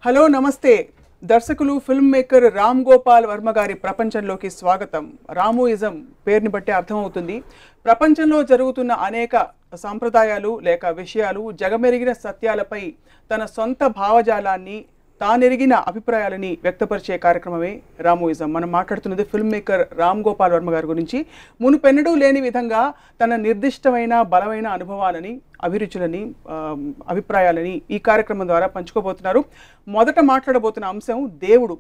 Hello నమస్తే దర్శకులు film maker Ram Gopal Varma గారి ప్రపంచంలోకి స్వాగతం. రామోయిజం పేరుని బట్టి అర్థమవుతుంది. ప్రపంచంలో జరుగుతున్న అనేక సాంప్రదాయాలు లేక విషయాలు జగమెరిగిన సత్యాలపై తన సొంత భావజాలాన్ని తానెరిగిన అభిప్రాయాలని వ్యక్తపరిచే కార్యక్రమమే రామోయిజం. మనం మాట్లాడుతున్నది ఫిల్మ్ మేకర్ రామ్ గోపాల్ వర్మ గారి గురించి. మునుపెన్నడూ లేని విధంగా తన నిర్దిష్టమైన బలమైన అనుభవాలని, అభిరుచులని, అభిప్రాయాలని ఈ కార్యక్రమం ద్వారా పంచుకోబోతున్నారు. మొదట మాట్లాడబోతున్న అంశం దేవుడు.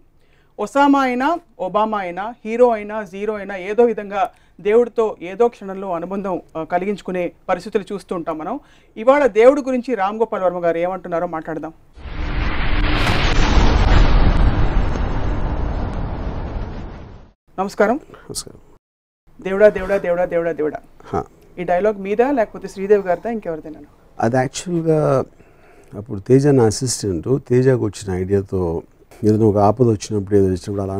ఒసామా అయినా, ఒబామా అయినా, హీరో అయినా, జీరో అయినా ఏదో విధంగా దేవుడితో ఏదో క్షణంలో అనుబంధం కలిగించుకునే పరిస్థితులు చూస్తూ ఉంటాం మనం. ఇవాళ దేవుడి గురించి రామ్ గోపాల్ వర్మ గారు ఏమంటున్నారో మాట్లాడదాం. నమస్కారం. దేవుడా దేవుడా దేవుడా దేవుడా దేవుడా, ఈ డైలాగ్ మీద లేకపోతే శ్రీదేవి గారిదా ఇంకెవరిదైనా? అది యాక్చువల్గా అప్పుడు తేజ నా అసిస్టెంట్, తేజకు వచ్చిన ఐడియాతో ఏదైనా ఒక ఆపద వచ్చినప్పుడు ఏదో వచ్చినప్పుడు అలా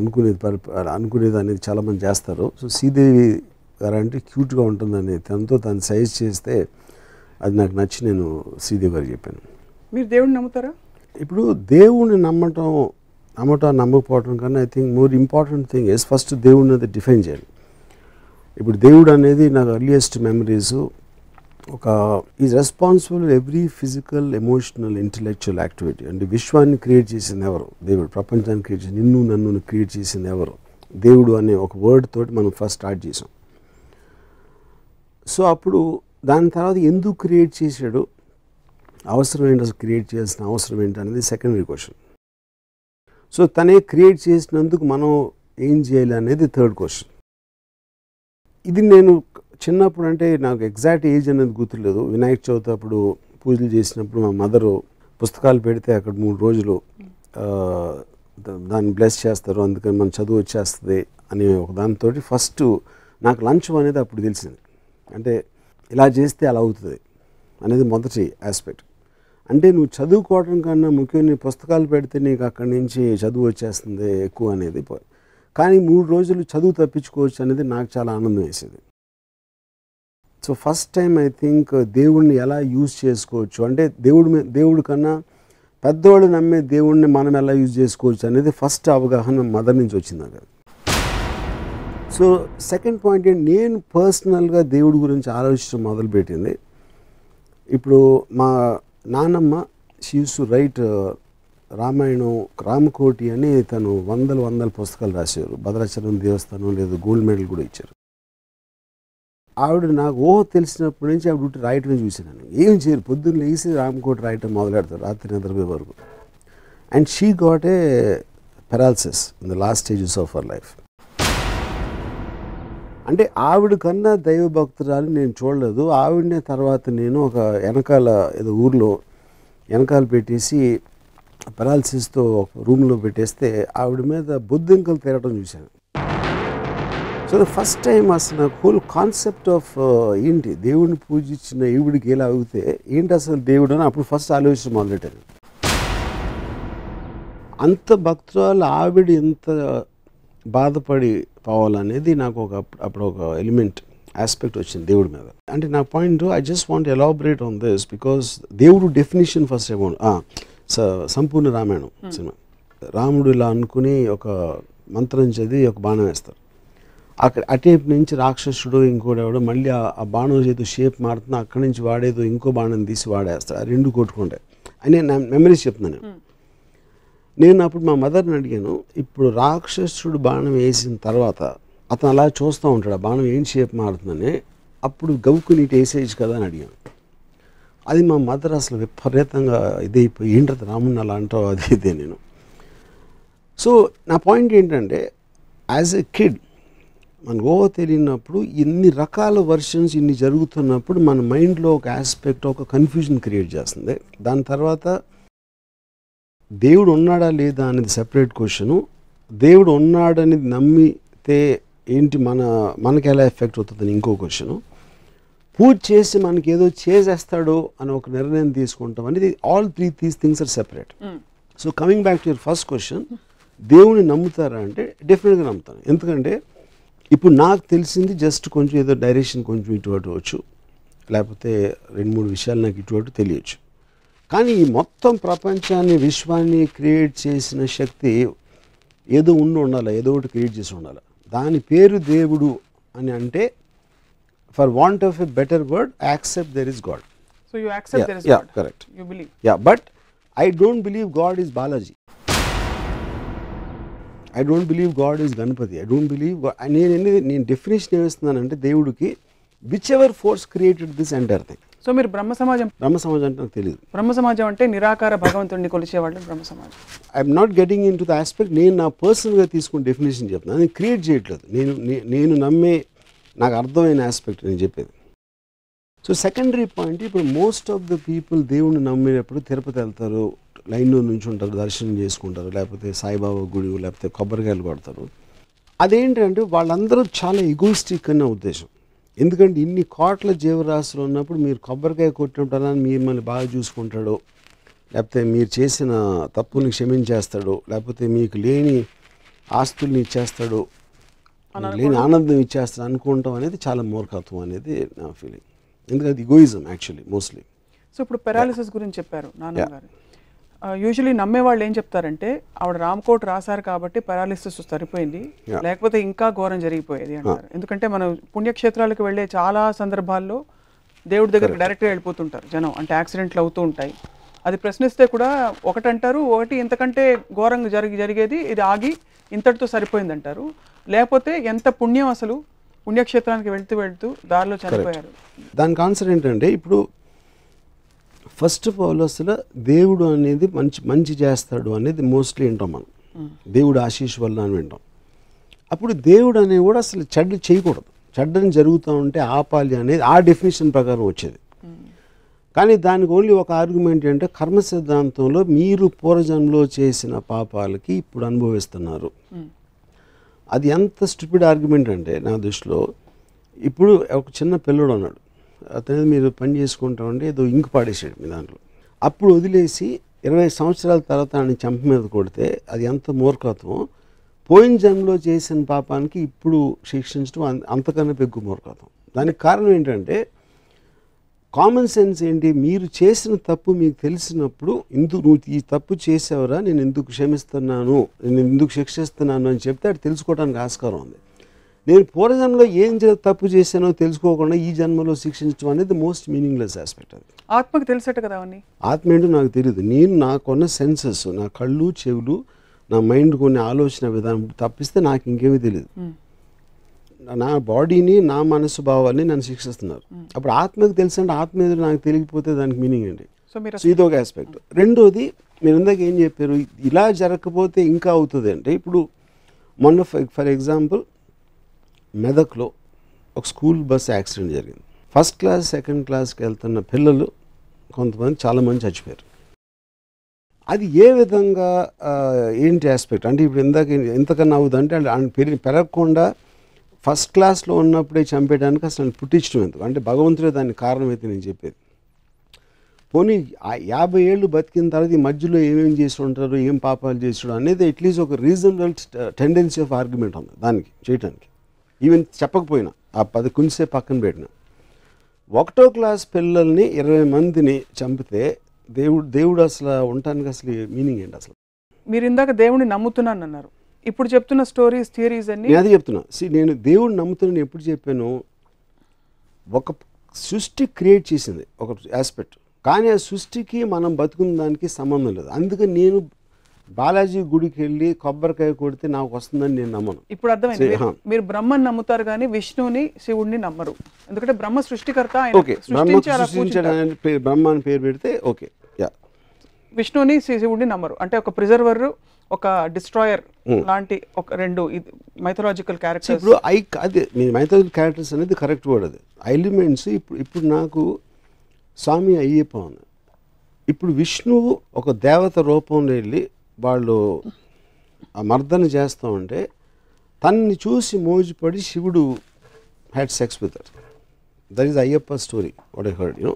అనుకునేది అనేది చాలామంది చేస్తారు. సో శ్రీదేవి గారు అంటే క్యూట్గా ఉంటుందని తనతో తను సజెస్ట్ చేస్తే అది నాకు నచ్చి నేను శ్రీదేవి గారికి చెప్పాను. మీరు దేవుడిని నమ్ముతారా? ఇప్పుడు దేవుడిని నమ్మకపోవడం కన్నా I think more important thing is first దేవుడిని అది డిఫైన్ చేయాలి. ఇప్పుడు దేవుడు అనేది నాకు ఎర్లియస్ట్ మెమరీస్ ఒక is responsible every physical, emotional, intellectual activity. అంటే విశ్వాన్ని క్రియేట్ చేసింది ఎవరు? దేవుడు. ప్రపంచాన్ని క్రియేట్ చేసి నిన్ను నన్ను క్రియేట్ చేసింది ఎవరు? దేవుడు అనే ఒక వర్డ్ తోటి మనం ఫస్ట్ స్టార్ట్ చేసాం. సో అప్పుడు దాని తర్వాత ఎందుకు క్రియేట్ చేశాడు, అవసరం ఏంటి, అసలు క్రియేట్ చేయాల్సిన అవసరం ఏంటి అనేది సెకండరీ క్వశ్చన్. సో తనే క్రియేట్ చేసినందుకు మనం ఏం చేయాలి అనేది థర్డ్ క్వశ్చన్. ఇది నేను చిన్నప్పుడు, అంటే నాకు ఎగ్జాక్ట్ ఏజ్ అనేది గుర్తులేదు, వినాయక చవితి అప్పుడు పూజలు చేసినప్పుడు మా మదరు పుస్తకాలు పెడితే అక్కడ 3 రోజులు దాన్ని బ్లెస్ చేస్తారు, అందుకని మన చదువు వచ్చేస్తుంది అనే ఒక దానితో ఫస్ట్ నాకు లంచ్ అనేది అప్పుడు తెలిసింది. అంటే ఇలా చేస్తే అలా అవుతుంది అనేది మొదటి ఆస్పెక్ట్. అంటే నువ్వు చదువుకోవడం కన్నా ముఖ్యంగా నీ పుస్తకాలు పెడితే నీకు అక్కడి నుంచి చదువు వచ్చేస్తుంది ఎక్కువ అనేది. కానీ 3 రోజులు చదువు తప్పించుకోవచ్చు అనేది నాకు చాలా ఆనందం వేసేది. So first time I think దేవుడిని ఎలా యూజ్ చేసుకోవచ్చు, అంటే దేవుడి కన్నా పెద్దవాళ్ళు నమ్మే దేవుడిని మనం ఎలా యూజ్ చేసుకోవచ్చు అనేది ఫస్ట్ అవగాహన మదర్ నుంచి వచ్చింది నాకు. సో సెకండ్ పాయింట్ ఏంటి, నేను పర్సనల్గా దేవుడి గురించి ఆలోచించడం మొదలుపెట్టింది. ఇప్పుడు మా నానమ్మ she use to right Ramayanam, Ramakoti అని తను వందల పుస్తకాలు రాశారు. భద్రాచలం దేవస్థానం లేదు గోల్డ్ మెడల్ కూడా ఇచ్చారు. ఆవిడ నాకు తెలిసినప్పటి నుంచి ఆవిడ రాయటమే చూసాను. ఏం చేయరు, పొద్దున్న లేసి రామకోటి రాయటం మొదలెడతారు రాత్రి నిద్రపోయే వరకు. And she got a paralysis in the last stages of our life. అంటే ఆవిడ కన్నా దైవభక్తురాలు నేను చూడలేదు. ఆవిడనే తర్వాత నేను ఒక వెనకాల ఏదో ఊర్లో వెనకాల పెట్టేసి పెరాలసిస్తో ఒక రూమ్లో పెట్టేస్తే ఆవిడ మీద బొద్దింకలు తిరగడం చూశాను. సో ఫస్ట్ టైం అసలు నాకు హోల్ కాన్సెప్ట్ ఆఫ్ ఏంటి, దేవుడిని పూజించిన ఈవిడికి ఎలా అవుతే ఏంటి అసలు దేవుడు అని అప్పుడు ఫస్ట్ ఆలోచించడం మొదలెట్టాను. అంత భక్తురాలు ఆవిడ ఎంత బాధపడి పోవాలనేది నాకు అప్పుడు ఒక ఎలిమెంట్ ఆస్పెక్ట్ వచ్చింది దేవుడి మీద. అంటే నా point, I just want elaborate on this because దేవుడు డెఫినేషన్ ఫస్ట్ అమౌంట్ సంపూర్ణ రామాయణం సినిమా. రాముడు ఇలా అనుకుని ఒక మంత్రం చదివి ఒక బాణం వేస్తారు. అక్కడ అటేపు నుంచి రాక్షసుడు ఇంకోటి మళ్ళీ ఆ బాణం చేతి షేప్ మారుతున్నా అక్కడి నుంచి వాడేదో ఇంకో బాణం తీసి వాడేస్తాడు. ఆ రెండు కొట్టుకుంటాయి అని నా మెమరీస్ చెప్తున్నాను. నేను అప్పుడు మా మదర్ని అడిగాను, ఇప్పుడు రాక్షసుడు బాణం వేసిన తర్వాత అతను అలా చూస్తూ ఉంటాడు, ఆ బాణం ఏం షేప్ మారుతుందని, అప్పుడు గవ్వుకుని ఇటు వేసేయచ్చు కదా అని అడిగాను. అది మా మదర్ అసలు విపరీతంగా ఇదైపోయి ఏంటది రాముడిని అలా అంటావు అది ఇదే. నేను సో నా పాయింట్ ఏంటంటే, యాజ్ ఎ కిడ్ మనకు తెలియనప్పుడు ఇన్ని రకాల వర్షన్స్ ఇన్ని జరుగుతున్నప్పుడు మన మైండ్లో ఒక ఆస్పెక్ట్, ఒక కన్ఫ్యూజన్ క్రియేట్ చేస్తుంది. దాని తర్వాత దేవుడు ఉన్నాడా లేదా అనేది సెపరేట్ క్వశ్చను. దేవుడు ఉన్నాడనేది నమ్మితే ఏంటి మనకి ఎలా ఎఫెక్ట్ అవుతుందని ఇంకో క్వశ్చను. పూజ చేసి మనకి ఏదో చేసేస్తాడో అని ఒక నిర్ణయం తీసుకుంటాం అనేది. All these things are separate. So coming back to your first question, దేవుడిని నమ్ముతారా అంటే డెఫినెట్గా నమ్ముతాను. ఎందుకంటే ఇప్పుడు నాకు తెలిసింది జస్ట్ కొంచెం ఏదో డైరెక్షన్ కొంచెం ఇటు అటు వచ్చు, లేకపోతే 2-3 విషయాలు నాకు ఇటు అటు తెలియచ్చు. కానీ ఈ మొత్తం ప్రపంచాన్ని విశ్వాన్ని క్రియేట్ చేసిన శక్తి ఏదో ఉండాలి, ఏదో ఒకటి క్రియేట్ చేసి ఉండాలి. దాని పేరు దేవుడు అని అంటే, for want of a better word, accept there is God. So you accept there is God. Correct. You believe. But I don't believe God is Balaji. I don't believe God is Ganapati. I don't believe నేను definition ఏమిస్తున్నానంటే దేవుడికి whichever force created this entire thing. So మీరు బ్రహ్మ సమాజం అంటే నాకు తెలియదు. బ్రహ్మ సమాజం అంటే నిరాకార భగవంతుడిని కొలిచేవాళ్ళు బ్రహ్మ సమాజం. I'm not getting in to the aspect. నేను నా పర్సనల్గా తీసుకుని డెఫినేషన్ చెప్తున్నాను, నేను క్రియేట్ చేయట్లేదు. నేను నమ్మే నాకు అర్థమైన ఆస్పెక్ట్ నేను చెప్పేది. సో సెకండరీ పాయింట్, ఇప్పుడు మోస్ట్ ఆఫ్ ద పీపుల్ దేవుణ్ణి నమ్మేటప్పుడు తిరుపతి వెళ్తారు, లైన్లో నుంచి ఉంటారు, దర్శనం చేసుకుంటారు, లేకపోతే సాయిబాబా గుడి, లేకపోతే కొబ్బరికాయలు కొడతారు. అదేంటంటే వాళ్ళందరూ చాలా ఎగోయిస్టిక్ అన్న ఉద్దేశం. ఎందుకంటే ఇన్ని కోట్ల జీవరాశులు ఉన్నప్పుడు మీరు కొబ్బరికాయ కొట్టినప్పుడు మిమ్మల్ని బాగా చూసుకుంటాడు, లేకపోతే మీరు చేసిన తప్పుల్ని క్షమించేస్తాడు, లేకపోతే మీకు లేని ఆస్తుల్ని ఇచ్చేస్తాడు, లేని ఆనందం ఇచ్చేస్తాడు అనుకుంటాం అనేది చాలా మూర్ఖత్వం అనేది నా ఫీలింగ్. ఎందుకంటే ఇగోయిజం యాక్చువల్లీ మోస్ట్లీ. సో ఇప్పుడు పెరాలిసిస్ గురించి చెప్పారు నాన్నగారు. యూజువలీ నమ్మే వాళ్ళు ఏం చెప్తారంటే ఆవిడ రామ్కోట్ రాశారు కాబట్టి పెరాలిసిస్ సరిపోయింది, లేకపోతే ఇంకా ఘోరం జరిగిపోయేది అంటారు. ఎందుకంటే మనం పుణ్యక్షేత్రాలకు వెళ్ళే చాలా సందర్భాల్లో దేవుడి దగ్గరికి డైరెక్ట్గా వెళ్ళిపోతుంటారు జనం, అంటే యాక్సిడెంట్లు అవుతూ ఉంటాయి. అది ప్రశ్నిస్తే కూడా ఒకటంటారు, ఒకటి ఇంతకంటే ఘోరంగా జరిగేది, ఇది ఆగి ఇంతటితో సరిపోయింది అంటారు. లేకపోతే ఎంత పుణ్యం, అసలు పుణ్యక్షేత్రానికి వెళ్తూ దారిలో చనిపోయారు. దానికి ఆన్సర్ ఏంటంటే, ఇప్పుడు ఫస్ట్ ఆఫ్ ఆల్ అసలు దేవుడు అనేది మంచి చేస్తాడు అనేది మోస్ట్లీ వింటాం మనం, దేవుడు ఆశీష్ వల్ల అని వింటాం. అప్పుడు దేవుడు అనేది కూడా అసలు చెడ్డ చేయకూడదు, చెడ్డని జరుగుతూ ఉంటే ఆపాలి అనేది ఆ డెఫినేషన్ ప్రకారం వచ్చేది. కానీ దానికి ఓన్లీ ఒక ఆర్గ్యుమెంట్ ఏంటంటే, కర్మ సిద్ధాంతంలో మీరు పూర్వజన్మలో చేసిన పాపాలకి ఇప్పుడు అనుభవిస్తున్నారు. అది ఎంత స్టూపిడ్ ఆర్గ్యుమెంట్ అంటే నా దృష్టిలో, ఇప్పుడు ఒక చిన్న పిల్లడు అన్నాడు, అతను మీరు పని చేసుకుంటామంటే ఏదో ఇంకు పాడేసాడు మీ దాంట్లో, అప్పుడు వదిలేసి 20 సంవత్సరాల తర్వాత ఆయన చెంప మీద కొడితే అది ఎంత మూర్ఖత్వం. పోయిన జన్మలో చేసిన పాపానికి ఇప్పుడు శిక్షించడం అంతకన్నా పెగ్గు మూర్ఖత్వం. దానికి కారణం ఏంటంటే, కామన్ సెన్స్ ఏంటి, మీరు చేసిన తప్పు మీకు తెలిసినప్పుడు నువ్వు ఈ తప్పు చేసావురా, నేను ఎందుకు క్షమిస్తున్నాను, నేను ఎందుకు శిక్షిస్తున్నాను అని చెప్తే అది తెలుసుకోవడానికి ఆస్కారం ఉంది. నేను పూర్వజన్మలో ఏం తప్పు చేశానో తెలుసుకోకుండా ఈ జన్మలో శిక్షించడం అనేది మోస్ట్ మీనింగ్లెస్ ఆస్పెక్ట్. అది ఆత్మకు తెలిసేట కదా అవన్నీ. ఆత్మ ఏంటో నాకు తెలియదు. నేను నాకున్న సెన్సెస్, నా కళ్ళు చెవులు, నా మైండ్ కొన్ని ఆలోచన విధానం తప్పిస్తే నాకు ఇంకేమీ తెలియదు. నా బాడీని, నా మనసు భావాన్ని నన్ను శిక్షిస్తున్నారు. అప్పుడు ఆత్మకు తెలుసు అంటే ఆత్మ ఏదో నాకు తెలియకపోతే దానికి మీనింగ్ ఏంటి? సో ఇదొక ఆస్పెక్ట్. రెండోది, మీరు ఇందాక ఏం చెప్పారు, ఇలా జరగకపోతే ఇంకా అవుతుంది అంటే, ఇప్పుడు మొన్న ఫర్ ఎగ్జాంపుల్ మెదక్లో ఒక స్కూల్ బస్ యాక్సిడెంట్ జరిగింది. ఫస్ట్ క్లాస్ సెకండ్ క్లాస్కి వెళ్తున్న పిల్లలు కొంతమంది చాలామంది చచ్చిపోయారు. అది ఏ విధంగా ఏంటి ఆస్పెక్ట్ అంటే, ఇప్పుడు ఎంతకన్నా అవుతుందంటే పెరగకుండా ఫస్ట్ క్లాస్లో ఉన్నప్పుడే చంపేయడానికి అసలు పుట్టించడం ఎందుకు అంటే, భగవంతుడే దానికి కారణం అయితే నేను చెప్పేది. పోనీ 50 ఏళ్ళు బతికిన తర్వాత ఈ మధ్యలో ఏమేమి చేసి ఉంటారు, ఏం పాపాలు చేసాడు అనేది అట్లీస్ట్ ఒక రీజనబుల్ టెండెన్సీ ఆఫ్ ఆర్గ్యుమెంట్ ఉంది దానికి చేయడానికి. ఈవెన్ చెప్పకపోయినా ఆ 10 కుంసే పక్కన పెట్టిన 1వ క్లాస్ పిల్లల్ని 20 మందిని చంపితే దేవుడు అసలు ఉండటానికి అసలు మీనింగ్ ఏంటి? అసలు మీరు ఇందాక దేవుడిని నమ్ముతున్నాను అన్నారు, ఇప్పుడు చెప్తున్న స్టోరీస్ థియరీస్ అన్ని నేను అదే చెప్తున్నా. నేను దేవుడిని నమ్ముతున్నాను ఎప్పుడు చెప్పాను, ఒక సృష్టి క్రియేట్ చేసింది ఒక ఆస్పెక్ట్, కానీ ఆ సృష్టికి మనం బతుకున్న దానికి సంబంధం లేదు. అందుకని నేను బాలాజీ గుడికి వెళ్ళి కొబ్బరికాయ కొడితే నాకు వస్తుందని నేను నమ్మను. ఇప్పుడు అర్థమైంది, మీరు బ్రహ్మని నమ్ముతారు కానీ విష్ణుని శివుడిని నమ్మరు. ఎందుకంటే బ్రహ్మ సృష్టికర్త, బ్రహ్మ అని పేరు పెడితే ఓకే. విష్ణుని శివుడిని నమ్మరు. అంటే ఒక ప్రిజర్వర్, ఒక డిస్ట్రాయర్ లాంటి ఒక రెండు మైథలాజికల్ క్యారెక్టర్స్. ఇప్పుడు అదే మైథలాజికల్ క్యారెక్టర్స్ అనేది కరెక్ట్ వర్డ్. అది ఎలిమెంట్స్. ఇప్పుడు నాకు స్వామి అయ్యప్ప ఉంది. ఇప్పుడు విష్ణువు ఒక దేవత రూపంలో వెళ్ళి వాళ్ళు ఆ మర్దన చేస్తూ ఉంటే తనని చూసి మోజుపడి శివుడు had sex with that. That is Ayyappa story what I heard, you know.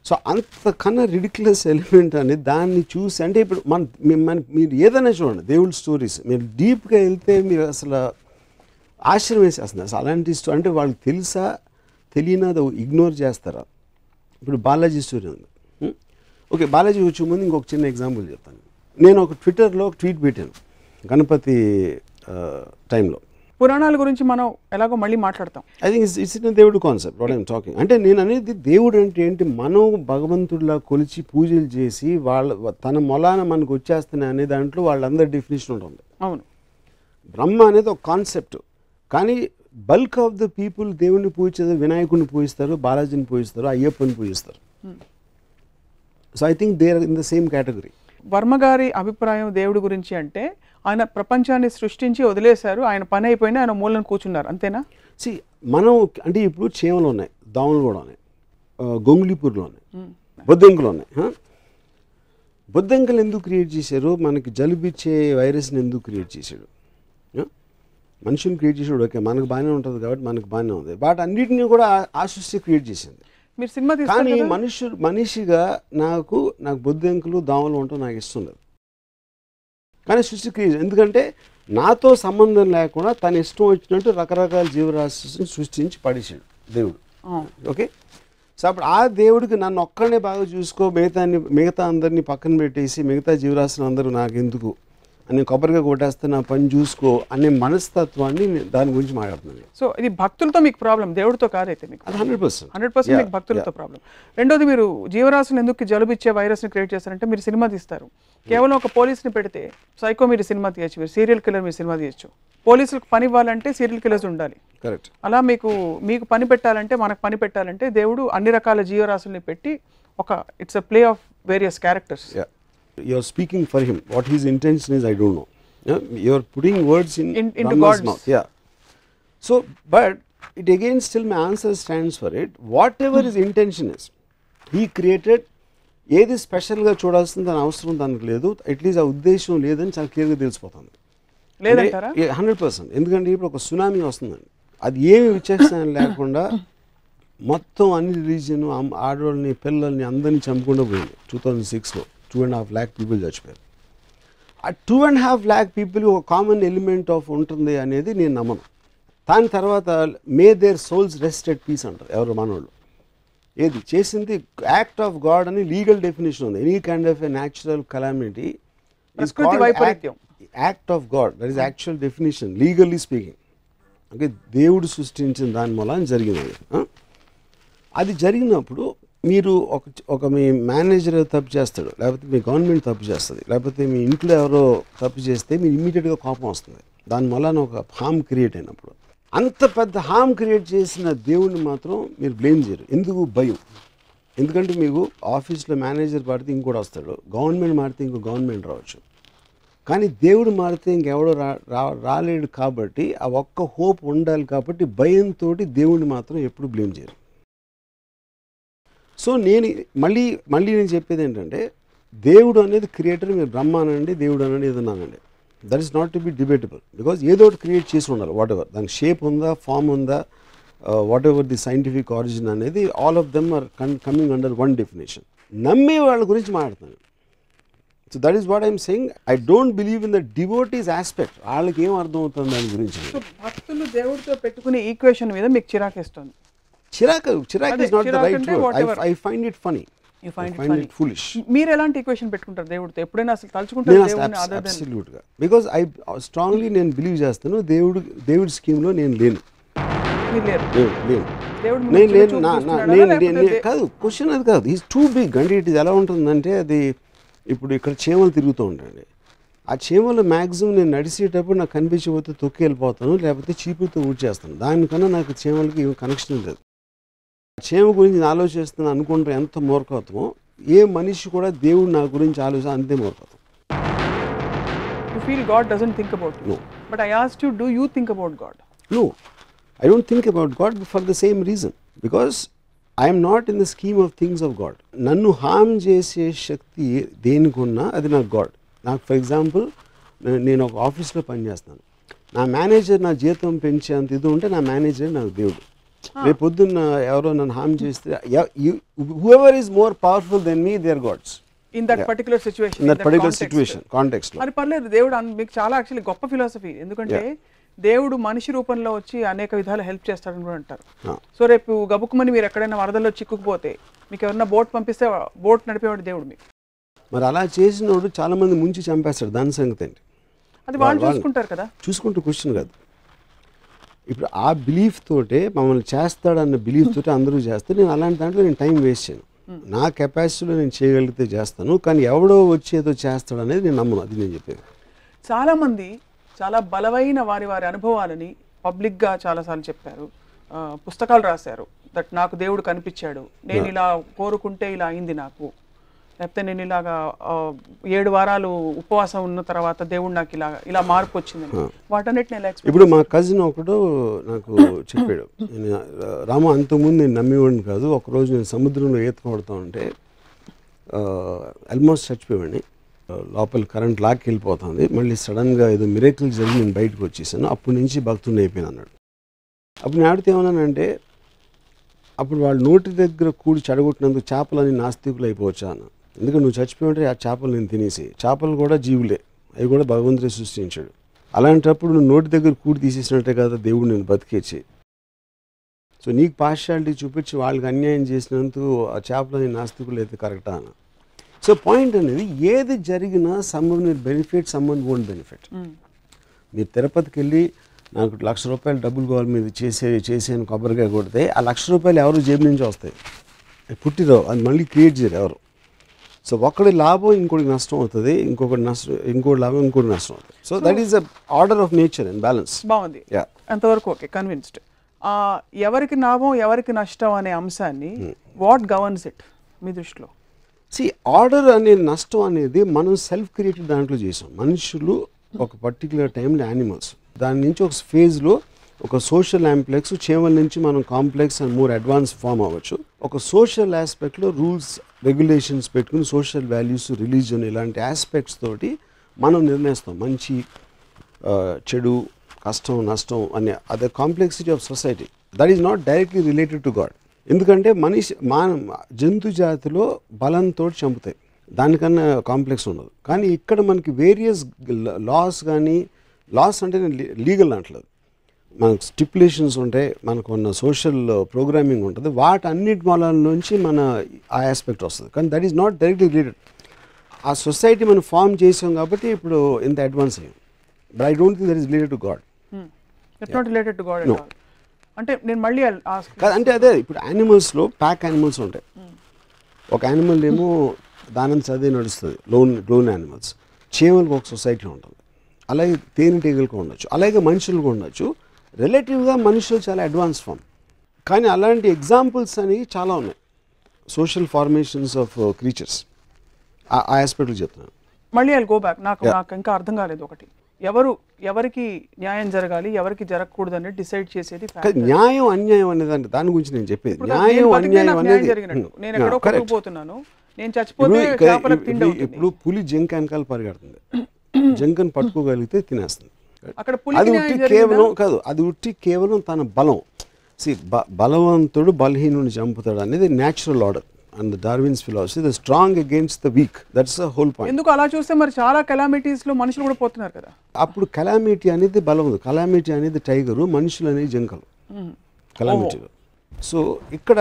So అంతకన్నా రిడిక్యులస్ ఎలిమెంట్ అని దాన్ని చూసి అంటే ఇప్పుడు మీరు ఏదైనా చూడండి దేవుళ్ళ స్టోరీస్, మీరు డీప్గా వెళ్తే మీరు అసలు ఆశ్చర్యం వేసేస్తుంది. అసలు అలాంటి అంటే వాళ్ళకి తెలుసా తెలియనా అది ఇగ్నోర్ చేస్తారా? ఇప్పుడు బాలాజీ స్టోరీ ఉంది. ఓకే, బాలాజీ వచ్చే ముందు ఇంకొక చిన్న ఎగ్జాంపుల్ చెప్తాను. నేను ఒక ట్విట్టర్లో ఒక ట్వీట్ పెట్టాను గణపతి టైంలో. పురాణాల గురించి మనం ఎలాగో మళ్ళీ మాట్లాడతాం. ఐ థింక్ ఇట్స్ ఇన్ దేవుడు కాన్సెప్ట్ వాట్ ఐఎమ్ టాకింగ్. అంటే నేను అనేది దేవుడు అంటే ఏంటి, మనం భగవంతుడిలా కొలిచి పూజలు చేసి తన మొలాన మనకు వచ్చేస్తున్నాయి అనే దాంట్లో వాళ్ళందరి డెఫినేషన్ ఉంటుంది. అవును, బ్రహ్మ అనేది ఒక కాన్సెప్ట్, కానీ బల్క్ ఆఫ్ ద పీపుల్ దేవుడిని పూజిస్తారు, వినాయకుడిని పూజిస్తారు, బాలాజీని పూజిస్తారు, అయ్యప్పని పూజిస్తారు. So I think they are in the same category. Varma గారి అభిప్రాయం దేవుడి గురించి అంటే ఆయన ప్రపంచాన్ని సృష్టించి వదిలేశారు, ఆయన పని అయిపోయినా ఆయన మూలను కూర్చున్నారు, అంతేనా? మనం అంటే ఇప్పుడు చీమలు ఉన్నాయి, దోమలు కూడా ఉన్నాయి, గొంగుళిపూర్లు ఉన్నాయి, బొద్దింకలు ఉన్నాయి. బొద్దింకలు ఎందుకు క్రియేట్ చేశారు? మనకి జలుబిచ్చే వైరస్ని ఎందుకు క్రియేట్ చేశాడు? మనుషుని క్రియేట్ చేసాడు, ఓకే మనకు బాగానే ఉంటుంది కాబట్టి మనకు బాగానే ఉంది, బట్ అన్నిటినీ కూడా ఆ సృష్టి క్రియేట్ చేసింది. మీరు సినిమా కానీ మనిషిగా నాకు బొద్దింకలు దోమలు ఉండటం నాకు ఇష్టం లేదు. కానీ సృష్టి క్రియేట్, ఎందుకంటే నాతో సంబంధం లేకుండా తన ఇష్టం వచ్చినట్టు రకరకాల జీవరాశిని సృష్టించి పడేసాడు దేవుడు. ఓకే, సో అప్పుడు ఆ దేవుడికి నన్ను ఒక్కడనే బాగా చూసుకో, మిగతా అందరినీ పక్కన పెట్టేసి మిగతా జీవరాశులు అందరూ నాకు ఎందుకు అని కొబ్బరిగా కొట్టేస్తే నా పని చూసుకో అనే మనస్తత్వాన్ని దాని గురించి మాట్లాడుతున్నాను. సో ఇది భక్తులతో మీకు ప్రాబ్లం, దేవుడితో కాదైతే మీకు. అది 100% 100% మీకు భక్తులతో ప్రాబ్లం. రెండోది, మీరు జీవరాశులు ఎందుకు జలుబిచ్చే వైరస్ని క్రియేట్ చేస్తారంటే మీరు సినిమా తీస్తారు, కేవలం ఒక పోలీస్ని పెడితే సైకో మీరు సినిమా తీయచ్చు, మీరు సీరియల్ కిల్లర్ మీరు సినిమా తీయచ్చు. పోలీసులకు పని ఇవ్వాలంటే సీరియల్ కిల్లర్స్ ఉండాలి. కరెక్ట్. అలా మీకు పని పెట్టాలంటే, మనకు పని పెట్టాలంటే దేవుడు అన్ని రకాల జీవరాశుల్ని పెట్టి ఒక it's a play of various characters. You are speaking for him. What his intention is, I don't know. Yeah? You are putting words into God's mouth. Yeah. So, but it again still my answer stands for it. Whatever his intention is, he created. ఏది స్పెషల్గా చూడాల్సింది దాని అవసరం దానికి లేదు, at least ఆ ఉద్దేశం లేదని చాలా క్లియర్గా తెలిసిపోతుంది. లేదంటారా? 100%. ఎందుకంటే ఇప్పుడు ఒక సునామీ వస్తుందండి, అది ఏమి విచక్షణ లేకుండా మొత్తం అన్ని రిలీజియన్ ఆడవాళ్ళని పిల్లల్ని అందరినీ చంపకుండా పోయింది. 2006లో 2.5 lakh పీపుల్ చచ్చిపోయారు. ఆ 2.5 lakh పీపుల్ ఒక కామన్ ఎలిమెంట్ ఆఫ్ ఉంటుంది అనేది నేను నమ్మను. దాని తర్వాత may their souls rest at peace అంటారు ఎవరు మనోళ్ళు. ఏది చేసింది యాక్ట్ ఆఫ్ గాడ్ అని లీగల్ డెఫినేషన్ ఉంది. Any kind of a natural calamity is called act of God. That is actual definition legally speaking. Okay, దేవుడు సృష్టించిన దాని మూలాన జరిగింది. అది జరిగినప్పుడు మీరు ఒక మీ మేనేజర్ తప్పు చేస్తాడు, లేకపోతే మీ గవర్నమెంట్ తప్పు చేస్తుంది, లేకపోతే మీ ఇంట్లో ఎవరో తప్పు చేస్తే మీరు ఇమ్మీడియట్గా కోపం వస్తుంది. దాని వలన ఒక హామ్ క్రియేట్ అయినప్పుడు, అంత పెద్ద హామ్ క్రియేట్ చేసిన దేవుడిని మాత్రం మీరు బ్లేమ్ చేయరు. ఎందుకు? భయం. ఎందుకంటే మీకు ఆఫీస్లో మేనేజర్ మారితే ఇంకోటి వస్తాడు, గవర్నమెంట్ మారితే ఇంకో గవర్నమెంట్ రావచ్చు, కానీ దేవుడు మారితే ఇంకెవడో రాలేడు. కాబట్టి ఆ ఒక్క హోప్ ఉండాలి. కాబట్టి భయంతో దేవుడిని మాత్రం ఎప్పుడు బ్లేమ్ చేయరు. సో నేను మళ్ళీ నేను చెప్పేది ఏంటంటే, దేవుడు అనేది క్రియేటర్, మీరు బ్రహ్మ అనండి, దేవుడు అనండి, ఏదన్నానండి, that is not to be debatable. Because ఏదో ఒకటి క్రియేట్ చేసి ఉండాలి. వాట్ ఎవర్ దానికి షేప్ ఉందా, ఫామ్ ఉందా, whatever the scientific origin అనేది, all of them are coming under one definition. నమ్మే వాళ్ళ గురించి మాట్లాడుతున్నాను. So that is what I'm saying. I don't believe in the devotees aspect. వాళ్ళకి ఏం అర్థం అవుతుంది దాని గురించి. సో భక్తులు దేవుడితో పెట్టుకునే ఈక్వేషన్ మీద మీకు చిరాకేస్తుంది. చిరాకు is not the right word. I find it funny. You find it foolish. మీరు ఎలాంటి ఈక్వేషన్ పెట్టుకుంటారు దేవుడితో? ఎప్పుడైనా అసలు తలుచుకుంటారు దేవుడిని? అబ్సల్యూట్గా. బికాజ్ ఐ స్ట్రాంగ్లీ నేను బిలీవ్ చేస్తాను దేవుడి స్కీమ్లో నేను లేను. కాదు, క్వశ్చన్ అది కాదు. Is too big. అంటే ఇట్ ఎలా ఉంటుందంటే, అది ఇప్పుడు ఇక్కడ చీమలు తిరుగుతూ ఉంటాయండి. ఆ చీమలు మ్యాక్సిమం నేను నడిచేటప్పుడు నాకు కనిపించకపోతే తొక్కి వెళ్ళిపోతాను, లేకపోతే చీపుతో ఊడ్చేస్తాను. దానికన్నా నాకు చీమలకి ఏం కనెక్షన్ లేదు. చీమ గురించి నేను ఆలోచిస్తున్నాను అనుకుంటే ఎంత మూర్ఖత్వమో, ఏ మనిషి కూడా దేవుడు నా గురించి ఆలోచన అంతే మూర్ఖత్వం. You feel God doesn't think about you. No. But I asked you, do you think about God? No, I don't think about God for the same reason. Because I am not in the scheme of things of God. నన్ను హామ్ చేసే శక్తి దేనికున్నా అది నాకు God. నాకు for example, నేను ఒక ఆఫీస్లో పనిచేస్తాను, నా మేనేజర్ నా జీతం పెంచేంత ఇది ఉంటే నా మేనేజర్ నాకు దేవుడు. రేపు పొద్దున్న ఎవరో నన్ను హామ్ చేస్తే, whoever is more powerful than me, they are gods. In that particular situation, in that particular situation, context లో. అది పర్లేదు. దేవుడు మీకు చాలా యాక్చువల్లీ గొప్ప ఫిలాసఫీ. ఎందుకంటే దేవుడు మనిషి రూపంలో వచ్చి అనేక విధాలు హెల్ప్ చేస్తాడని కూడా అంటారు. సో రేపు గబుక్కుమని మీరు ఎక్కడైనా వరదల్లో చిక్కుకుపోతే మీకు ఎవరన్నా బోట్ పంపిస్తే బోట్ నడిపేవాడు దేవుడు మీకు. మరి అలా చేసినోడు చాలా మంది ముంచి చంపేస్తాడు. దాని సంగతి ఏంటి? అది వాళ్ళు చూసుకుంటారు కదా. చూసుకుంటూ క్వశ్చన్ కాదు. ఇప్పుడు ఆ బిలీఫ్ తోటే మమ్మల్ని చేస్తాడన్న బిలీఫ్ తోటే అందరూ చేస్తే నేను అలాంటి దాంట్లో నేను టైం వేస్ట్ చేయను. నా కెపాసిటీలో నేను చేయగలిగితే చేస్తాను, కానీ ఎవడో వచ్చేదో చేస్తాడు అనేది నేను నమ్మను. అది నేను చెప్పేది. చాలామంది చాలా బలమైన వారి వారి అనుభవాలని పబ్లిక్గా చాలాసార్లు చెప్పారు, పుస్తకాలు రాశారు. దట్ నాకు దేవుడు కనిపించాడు, నేను ఇలా కోరుకుంటే ఇలా అయింది నాకు, లేకపోతే నేను ఇలాగా 7 వారాలు ఉపవాసం ఉన్న తర్వాత దేవుడు నాకు ఇలా మార్పు వచ్చింది. వాటన్నిటిని ఎలా ఎక్స్ప్లెయిన్? ఇప్పుడు మా కజిన్ ఒకడు నాకు చెప్పాడు, రామ అంతకుముందు నేను నమ్మేవాడిని కాదు, ఒకరోజు నేను సముద్రంలో ఈత కొడుతూ ఉంటే ఆల్మోస్ట్ చచ్చిపోయాడిని, లోపల కరెంట్ లాక్కి వెళ్ళిపోతుంది, మళ్ళీ సడన్గా ఏదో మిరేకిల్ జరిగి నేను బయటకు వచ్చేసాను, అప్పటి నుంచి భక్తుడిని అయిపోయాను అన్నాడు. అప్పుడు నేను ఆడితే ఏమన్నానంటే, అప్పుడు వాళ్ళు నోటి దగ్గర కూడి చెడగొట్టినందుకు చేపలని నాస్తికులు అయిపోవచ్చా అన్న. ఎందుకంటే నువ్వు చచ్చిపోయింటే ఆ చేపలు నేను తినేసి, చేపలు కూడా జీవులే, అవి కూడా భగవంతుడే సృష్టించాడు. అలాంటప్పుడు నువ్వు నోటి దగ్గర కూడి తీసేసినట్టే కదా దేవుడు నేను బతికేసి. సో నీకు పార్షియాలిటీ చూపించి వాళ్ళకి అన్యాయం చేసినందుకు ఆ చేపలని నాస్తికులు అయితే కరెక్టా అన్న. సో పాయింట్ అనేది ఏది జరిగినా someone will benefit, someone won't benefit. మీరు తిరుపతికి వెళ్ళి నాకు ₹1,00,000 డబ్బులు కావాలి మీద చేసేను కొబ్బరికాయ కొడితే ఆ ₹1,00,000 ఎవరు జేబు నుంచి వస్తాయి, పుట్టిరావు, అది మళ్ళీ క్రియేట్ చేయరు ఎవరు. సో ఒకటి లాభం ఇంకోటి నష్టం అవుతుంది, ఇంకోటి లాభం ఇంకోటి నష్టం అవుతుంది. So that is the order of nature and balance. బాగుంది, అంతవరకు ఓకే, కన్విన్స్డ్. ఎవరికి లాభం ఎవరికి నష్టం అనే అంశాన్ని వాట్ గవర్న్స్ ఇట్ మీ దృష్టిలో? ఆర్డర్ అనే నష్టం అనేది మనం సెల్ఫ్ క్రియేటెడ్ దాంట్లో చేసాం. మనుషులు ఒక పర్టికులర్ టైంలో యానిమల్స్, దాని నుంచి ఒక ఫేజ్లో ఒక సోషల్ యాంప్లెక్స్, చేమల నుంచి మనం complex and more advance form అవ్వచ్చు. ఒక సోషల్ ఆస్పెక్ట్లో రూల్స్ రెగ్యులేషన్స్ పెట్టుకుని సోషల్ వాల్యూస్, రిలీజియన్ ఇలాంటి ఆస్పెక్ట్స్ తోటి మనం నిర్ణయిస్తాం మంచి చెడు, కష్టం నష్టం అనే అదే complexity of society. That is not directly related to God. ఎందుకంటే జంతు జాతిలో బలంతో చంపుతాయి, దానికన్నా కాంప్లెక్స్ ఉండదు. కానీ ఇక్కడ మనకి వేరియస్ లాస్, కానీ లాస్ అంటే లీగల్ అంటలేదు, మనకు స్టిపులేషన్స్ ఉంటాయి, మనకు ఉన్న సోషల్ ప్రోగ్రామింగ్ ఉంటుంది, వాటి అన్నిటి మూలాల నుంచి మన ఆ ఆస్పెక్ట్ వస్తుంది. కానీ that is not directly related. ఆ సొసైటీ మనం ఫామ్ చేసాం కాబట్టి ఇప్పుడు ఇంత అడ్వాన్స్ అయ్యాం. But I don't think that is related to God. It's not related to God at all. అంటే నేను మళ్ళీ అంటే అదే ఇప్పుడు యానిమల్స్లో ప్యాక్ యానిమల్స్ ఉంటాయి. ఒక యానిమల్ ఏమో దానంత చదివి నడుస్తుంది, లోన్ యానిమల్స్. చీమలకు ఒక సొసైటీ ఉంటుంది, అలాగే తేనెటీగలకు ఉండొచ్చు, అలాగే మనుషులకు ఉండొచ్చు. రిలేటివ్గా మనుషులు చాలా అడ్వాన్స్ ఫామ్, కానీ అలాంటి ఎగ్జాంపుల్స్ అనేవి చాలా ఉన్నాయి, సోషల్ ఫార్మేషన్స్ ఆఫ్ క్రీచర్స్. ఆ ఆస్పెక్ట్లు చెప్తున్నాను. మళ్ళీ ఐ గో బ్యాక్. నాకు ఇంకా అర్థం కాలేదు ఒకటి, ఎవరికి న్యాయం జరగాలి ఎవరికి జరగకూడదు అనేది డిసైడ్ చేసేది న్యాయం అన్యాయం అనేది. దాని గురించి నేను చెప్పేది న్యాయం అన్యాయం అనేది జరిగినట్టు. నేను ఎక్కడో కొట్టుకుపోతున్నాను, నేను చచ్చిపోతే ఇప్పుడు పులి జంక వెనకాల పరిగెడుతుంది, జంకను పట్టుకోగలిగితే తినేస్తుంది. అది ఉట్టి కేవలం కాదు, అది ఉట్టి కేవలం తన బలం. బలవంతుడు బలహీనుని చంపుతాడు అనేది natural order and Darwin's philosophy. The strong against the week, that's the whole point. ఎందుకు అలా చూస్తే మరి చాలా కెలామిటీస్ లో మనుషులు కూడా పోతున్నారు కదా. అప్పుడు కెలామిటీ అనేది బలం, కెలామిటీ అనేది టైగరు, మనుషులు అనేది జంకలు కెలామిటీలో. సో ఇక్కడ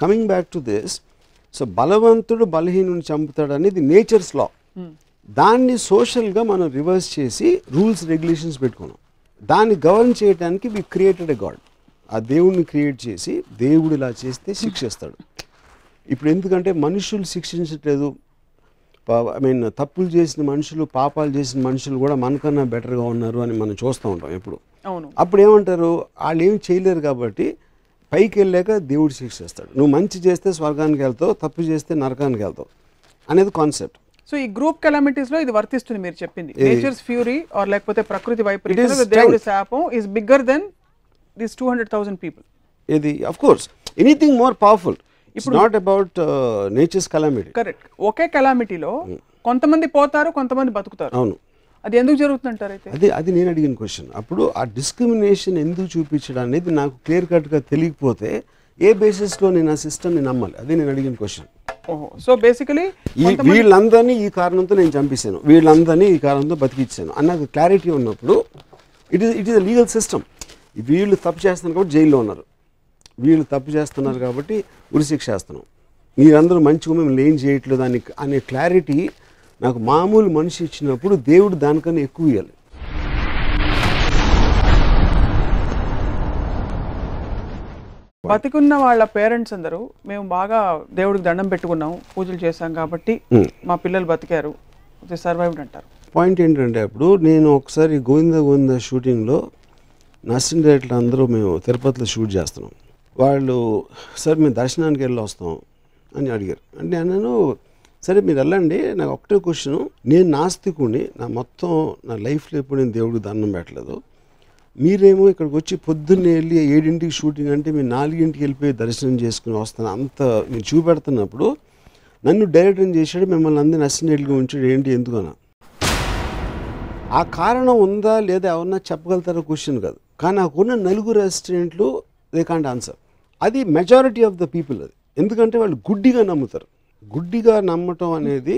coming back to this, so బలవంతుడు బలహీనుని చంపుతాడు అనేది నేచర్స్ లా. దాన్ని సోషల్గా మనం రివర్స్ చేసి రూల్స్ రెగ్యులేషన్స్ పెట్టుకున్నాం. దాన్ని గవర్న్ చేయడానికి వి క్రియేటెడ్ ఎ గాడ్. ఆ దేవుడిని క్రియేట్ చేసి దేవుడు ఇలా చేస్తే శిక్షిస్తాడు. ఇప్పుడు ఎందుకంటే మనుషులు శిక్షించట్లేదు, ఐ మీన్ తప్పులు చేసిన మనుషులు, పాపాలు చేసిన మనుషులు కూడా మనకన్నా బెటర్గా ఉన్నారు అని మనం చూస్తూ ఉంటాం ఎప్పుడు. అప్పుడు ఏమంటారు, వాళ్ళు ఏం చేయలేరు కాబట్టి పైకి వెళ్ళాక దేవుడు శిక్షిస్తాడు. నువ్వు మంచి చేస్తే స్వర్గానికి వెళ్తావు, తప్పు చేస్తే నరకానికి వెళ్తావు అనేది కాన్సెప్ట్. సో ఈ గ్రూప్ కెలామిటీస్ లో ఇది వర్తిస్తుంది మీరు చెప్పింది. నేచర్స్ ఫ్యూరీ ఆర్ లేకపోతే ప్రకృతి వైపరీత్యం, దేవుడి శాపం is bigger than this 200,000 people. ఇది of course anything more powerful. It's not about nature's calamity. Correct. ఒకే కెలామిటీలో కొంతమంది పోతారు, కొంతమంది బతుకుతారు. అవును. అది ఎందుకు జరుగుతుందంటారు అయితే? అది నేను అడిగిన క్వశ్చన్. అప్పుడు ఆ డిస్క్రిమినేషన్ ఎందుకు చూపించడం అనేది నాకు క్లియర్ కట్గా తెలియకపోతే ఏ బేసిస్లో నేను ఆ సిస్టమ్ని నమ్మాలి? అది నేను అడిగిన క్వశ్చన్. సో బేసికలీ వీళ్ళందరినీ ఈ కారణంతో నేను చంపేశాను, వీళ్ళందరినీ ఈ కారణంతో బతికిచ్చాను అన్నది క్లారిటీ ఉన్నప్పుడు it is a legal system. వీళ్ళు తప్పు చేస్తున్నారు కాబట్టి జైల్లో ఉన్నారు, వీళ్ళు తప్పు చేస్తున్నారు కాబట్టి ఉరిశిక్ష వేస్తున్నాం. మీరందరూ మంచిగా మిమ్మల్ని ఏం చేయట్లేదు అనే క్లారిటీ నాకు మామూలు మనిషి ఇచ్చినప్పుడు దేవుడు దానికన్నా ఎక్కువ ఇవ్వాలి. బతికున్న వాళ్ళ పేరెంట్స్ అందరూ మేము బాగా దేవుడికి దండం పెట్టుకున్నాం, పూజలు చేశాం కాబట్టి మా పిల్లలు బతికారు, సర్వైవ్డ్ అంటారు. పాయింట్ ఏంటంటే అప్పుడు నేను ఒకసారి గోవింద షూటింగ్లో నర్సింగ్ డైరెక్టర్లు అందరూ మేము తిరుపతిలో షూట్ చేస్తున్నాం. వాళ్ళు సార్ మేము దర్శనానికి వెళ్ళి వస్తాం అని అడిగారు. అంటే నేను సరే మీరు వెళ్ళండి, నాకు ఒకటే క్వశ్చను, నేను నాస్తికుని, నా లైఫ్లో ఎప్పుడు నేను దేవుడికి దండం పెట్టలేదు, మీరేమో ఇక్కడికి వచ్చి పొద్దున్నే వెళ్ళి 7ంటికి షూటింగ్ అంటే మీరు 4ంటికి వెళ్ళిపోయి దర్శనం చేసుకుని వస్తాను అంత మీరు చూపెడుతున్నప్పుడు నన్ను డైరెక్టర్ చేశాడు, మిమ్మల్ని అందరినీ అసిస్టెంట్గా ఉంచాడు, ఏంటి ఎందుకన్నా? ఆ కారణం ఉందా లేదా ఎవరన్నా చెప్పగలుగుతారో క్వశ్చన్ కాదు. కానీ నాకున్న 4 అసిస్టెంట్లు దే కాంట్ ఆన్సర్. అది మెజారిటీ ఆఫ్ ద పీపుల్. అది ఎందుకంటే వాళ్ళు గుడ్డిగా నమ్ముతారు. గుడ్డిగా నమ్మటం అనేది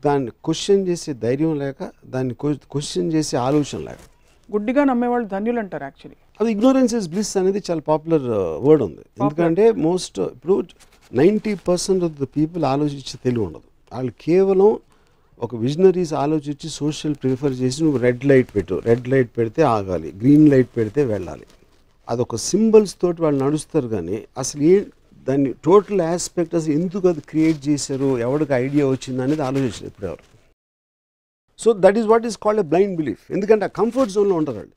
దాన్ని క్వశ్చన్ చేసే ధైర్యం లేక, దాన్ని క్వశ్చన్ చేసే ఆలోచన లేక. గుడ్డిగా నమ్మేవాళ్ళు ధన్యులు అంటారు. యాక్చువల్లీ అది ఇగ్నోరెన్స్ ఇస్ బ్లిస్ అనేది చాలా పాపులర్ వర్డ్ ఉంది. ఎందుకంటే ఇప్పుడు 90% ఆఫ్ ద పీపుల్ ఆలోచించే తెలివి ఉండదు. వాళ్ళు కేవలం ఒక విజనరీస్ ఆలోచించి సోషల్ ప్రిఫర్ చేసి నువ్వు రెడ్ లైట్ పెట్టు, రెడ్ లైట్ పెడితే ఆగాలి, గ్రీన్ లైట్ పెడితే వెళ్ళాలి, అదొక సింబల్స్ తోటి వాళ్ళు నడుస్తారు. కానీ అసలు దాన్ని టోటల్ ఆస్పెక్ట్ అసలు ఎందుకు అది క్రియేట్ చేశారు, ఎవరికి ఐడియా వచ్చింది అనేది ఆలోచించారు ఇప్పుడు ఎవరు. So that is what is called a blind belief. ఎందుకంటే ఆ కంఫర్ట్ జోన్లో ఉంటారు వాళ్ళు.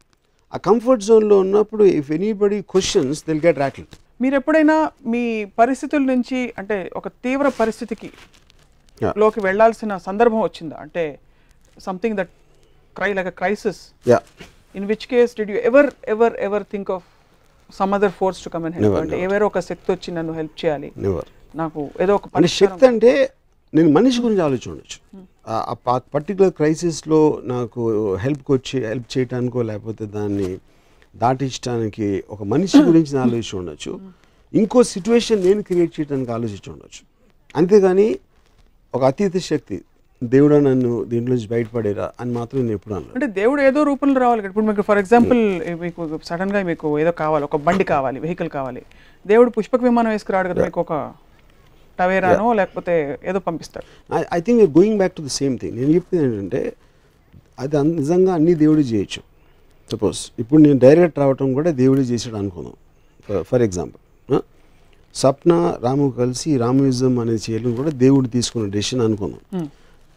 ఆ కంఫర్ట్ జోన్లో ఉన్నప్పుడు if anybody questions they'll get rattled. మీరు ఎప్పుడైనా మీ పరిస్థితుల నుంచి అంటే ఒక తీవ్ర పరిస్థితికి లోకి వెళ్ళాల్సిన సందర్భం వచ్చిందా? అంటే something that like a crisis, in which case did you ever think of some other force to come and help? అంటే ఎవరో ఒక శక్తి వచ్చి నన్ను హెల్ప్ చేయాలి, నాకు ఏదో ఒక శక్తి. అంటే నేను మనిషి గురించి ఆలోచించవచ్చు. ఆ పర్టికులర్ క్రైసిస్లో నాకు హెల్ప్ చేయడానికో లేకపోతే దాన్ని దాటించడానికి ఒక మనిషి గురించి నేను ఆలోచించి ఉండొచ్చు. ఇంకో సిచ్యువేషన్ నేను క్రియేట్ చేయడానికి ఆలోచించి ఉండొచ్చు. అంతేగాని ఒక అతీత శక్తి దేవుడా నన్ను దీంట్లోంచి బయటపడేరా అని మాత్రం నేను ఎప్పుడు అన్నాను. అంటే దేవుడు ఏదో రూపంలో రావాలి. ఇప్పుడు మీకు ఫర్ ఎగ్జాంపుల్ మీకు సడన్గా మీకు ఏదో కావాలి, ఒక బండి కావాలి, వెహికల్ కావాలి, దేవుడు పుష్పక విమానం వేసుకురాడు కదా, మీకు ఒక టవేరానో లేకపోతే ఏదో పంపిస్తాడు. I think going back to the same thing. నేను చెప్పింది ఏంటంటే అది నిజంగా అన్ని దేవుడు చేయొచ్చు. సపోజ్ ఇప్పుడు నేను డైరెక్ట్ రావటం కూడా దేవుడే చేసాడు అనుకుందాం. ఫర్ ఎగ్జాంపుల్ సప్న రాము కలిసి రామయిజం అనేది చేయడం కూడా దేవుడు తీసుకున్న డెసిషన్ అనుకుందాం.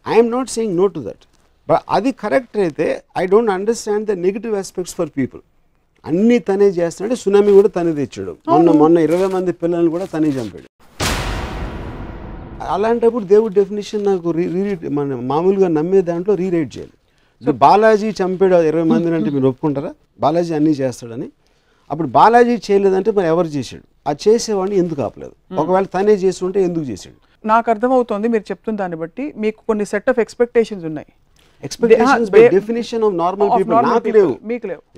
I'm not saying no to that, but అది కరెక్ట్ అయితే I don't understand the negative aspects for people. అన్నీ తనే చేస్తున్నాడు, సునామీ కూడా తనే తెచ్చాడు, మొన్న 20 మంది పిల్లల్ని కూడా తనే చంపాడు. అలాంటప్పుడు దేవుడి డెఫినేషన్ నాకు మన మామూలుగా నమ్మే దాంట్లో రీరైట్ చేయాలి. బాలాజీ చంపాడు 20 మందిని అంటే మీరు ఒప్పుకుంటారా? బాలాజీ అన్నీ చేస్తాడని. అప్పుడు బాలాజీ చేయలేదంటే మరి ఎవరు చేశాడు? ఆ చేసేవాడిని ఎందుకు ఆపలేదు? ఒకవేళ తనే చేసి ఉంటే ఎందుకు చేశాడు? నాకు అర్థమవుతోంది మీరు చెప్తున్న దాన్ని బట్టి మీకు కొన్ని సెట్ ఆఫ్ ఎక్స్పెక్టేషన్స్ ఉన్నాయి. Expectations by definition of normal people నాకు లేవు.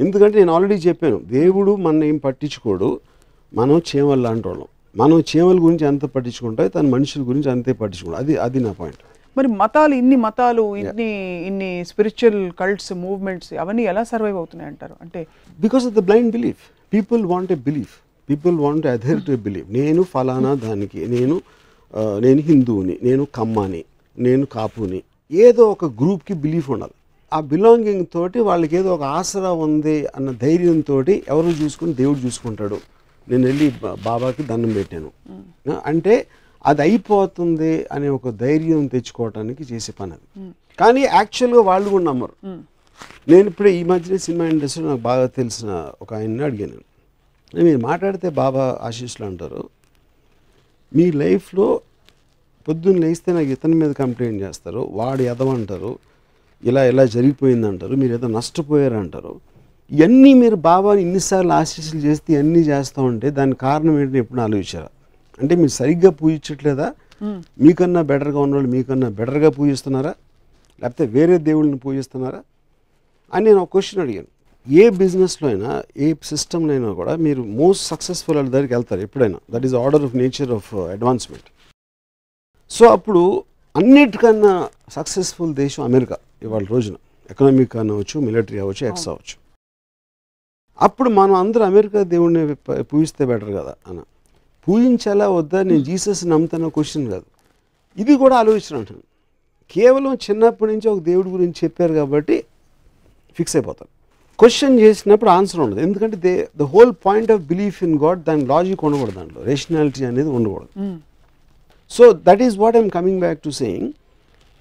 ఎందుకంటే నేను ఆల్రెడీ చెప్పాను, దేవుడు మన ఏం పట్టించుకోడు, మనం చీమలు లాంటి వాళ్ళం. మనం చీమల గురించి ఎంత పట్టించుకుంటాయి, తన మనుషుల గురించి అంతే పట్టించుకుంటాం. అది నా పాయింట్. మరి మతాలు ఇన్ని స్పిరిచువల్ కల్ట్స్ మూవ్మెంట్స్ అవన్నీ ఎలా సర్వైవ్ అవుతున్నాయి అంటారు? అంటే because of the blind belief. People want a belief, people want adhere to a belief. నేను ఫలానా దానికి, నేను హిందువుని, నేను కమ్మాని, నేను కాపుని, ఏదో ఒక గ్రూప్కి బిలీఫ్ ఉండాలి. ఆ బిలాంగింగ్ తోటి వాళ్ళకి ఏదో ఒక ఆసరా ఉంది అన్న ధైర్యంతో ఎవరు చూసుకుని దేవుడు చూసుకుంటాడు. నేను వెళ్ళి బాబాకి దండం పెట్టాను అంటే అది అయిపోతుంది అనే ఒక ధైర్యం తెచ్చుకోవడానికి చేసే పని అది. కానీ యాక్చువల్గా వాళ్ళు కూడా నమ్మరు. నేను ఇప్పుడు ఈ మధ్యన సినిమా ఇండస్ట్రీలో నాకు బాగా తెలిసిన ఒక ఆయన్ని అడిగాను, మీరు మాట్లాడితే బాబా ఆశీస్సులు అంటారు, మీ లైఫ్లో పొద్దున్న లేస్తే నాకు ఇతని మీద కంప్లైంట్ చేస్తారు, వాడు ఎదవంటారు, ఇలా జరిగిపోయిందంటారు, మీరు ఏదో నష్టపోయారంటారు. ఇవన్నీ మీరు బాబాని ఇన్నిసార్లు ఆశీస్సులు చేస్తే ఇవన్నీ చేస్తూ ఉంటే దానికి కారణం ఏంటని ఎప్పుడు ఆలోచించారా? అంటే మీరు సరిగ్గా పూజించట్లేదా? మీకన్నా బెటర్గా ఉన్నవాళ్ళు మీకన్నా బెటర్గా పూజిస్తున్నారా, లేకపోతే వేరే దేవుళ్ళని పూజిస్తున్నారా అని నేను ఒక క్వశ్చన్ అడిగాను. ఏ బిజినెస్లో అయినా, ఏ సిస్టంలో అయినా కూడా మీరు మోస్ట్ సక్సెస్ఫుల్ వాళ్ళ దగ్గరికి వెళ్తారు ఎప్పుడైనా. That is order of nature of advancement. So అప్పుడు అన్నిటికన్నా సక్సెస్ఫుల్ దేశం అమెరికా ఇవాళ రోజున. ఎకనామిక్ అవ్వచ్చు, మిలిటరీ అవ్వచ్చు, ఎక్స్ అవ్వచ్చు. అప్పుడు మనం అందరూ అమెరికా దేవుడిని పూజిస్తే బెటర్ కదా అన్న. పూజించాలా వద్దా, నేను జీసస్ నమ్ముతానో క్వశ్చన్ కాదు. ఇది కూడా ఆలోచన అంటాను. కేవలం చిన్నప్పటి నుంచి ఒక దేవుడి గురించి చెప్పారు కాబట్టి ఫిక్స్ అయిపోతారు. క్వశ్చన్ చేసినప్పుడు ఆన్సర్ ఉండదు. ఎందుకంటే the whole point of belief in God, దాని లాజిక్ ఉండకూడదు, దాంట్లో రేషనాలిటీ అనేది ఉండకూడదు. So that is what I'm coming back to saying.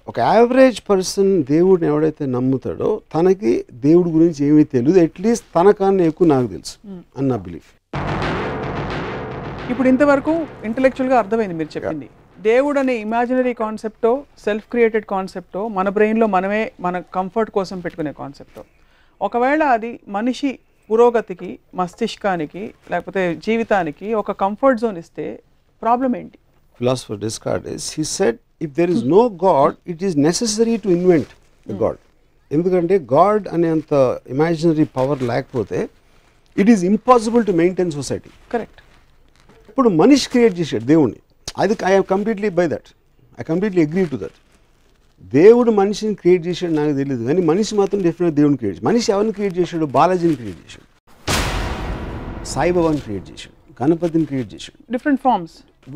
ఒక యావరేజ్ పర్సన్ దేవుడిని ఎవడైతే నమ్ముతాడో తనకి దేవుడి గురించి ఏమీ తెలియదు, అట్లీస్ట్ తనకన్నా ఎక్కువ నాకు తెలుసు అని నా బిలీఫ్. ఇప్పుడు ఇంతవరకు ఇంటలెక్చువల్గా అర్థమైంది మీరు చెప్పింది. దేవుడు అనే ఇమాజినరీ కాన్సెప్టో, సెల్ఫ్ క్రియేటెడ్ కాన్సెప్టో, మన బ్రెయిన్లో మనమే మన కంఫర్ట్ కోసం పెట్టుకునే కాన్సెప్టో, ఒకవేళ అది మనిషి పురోగతికి, మస్తిష్కానికి, లేకపోతే జీవితానికి ఒక కంఫర్ట్ జోన్ ఇస్తే ప్రాబ్లం ఏంటి? Philosopher Descartes, he said, if there is no God, it is necessary to invent a God. ఎందుకంటే గాడ్ అనేంత ఇమాజినరీ పవర్ లేకపోతే it is impossible to maintain society. Correct. ఇప్పుడు మనిషి క్రియేట్ చేశాడు దేవుణ్ణి, అది I completely by that, I completely agree to that. దేవుడు మనిషిని క్రియేట్ చేశాడు నాకు తెలియదు, కానీ మనిషి మాత్రం డెఫినెట్గా దేవుడిని క్రియేట్ చేశాడు. మనిషి ఎవరిని క్రియేట్ చేశాడు? బాలాజీని క్రియేట్ చేశాడు, సాయిబాబాని క్రియేట్ చేశాడు, గణపతిని క్రియేట్ చేశాడు.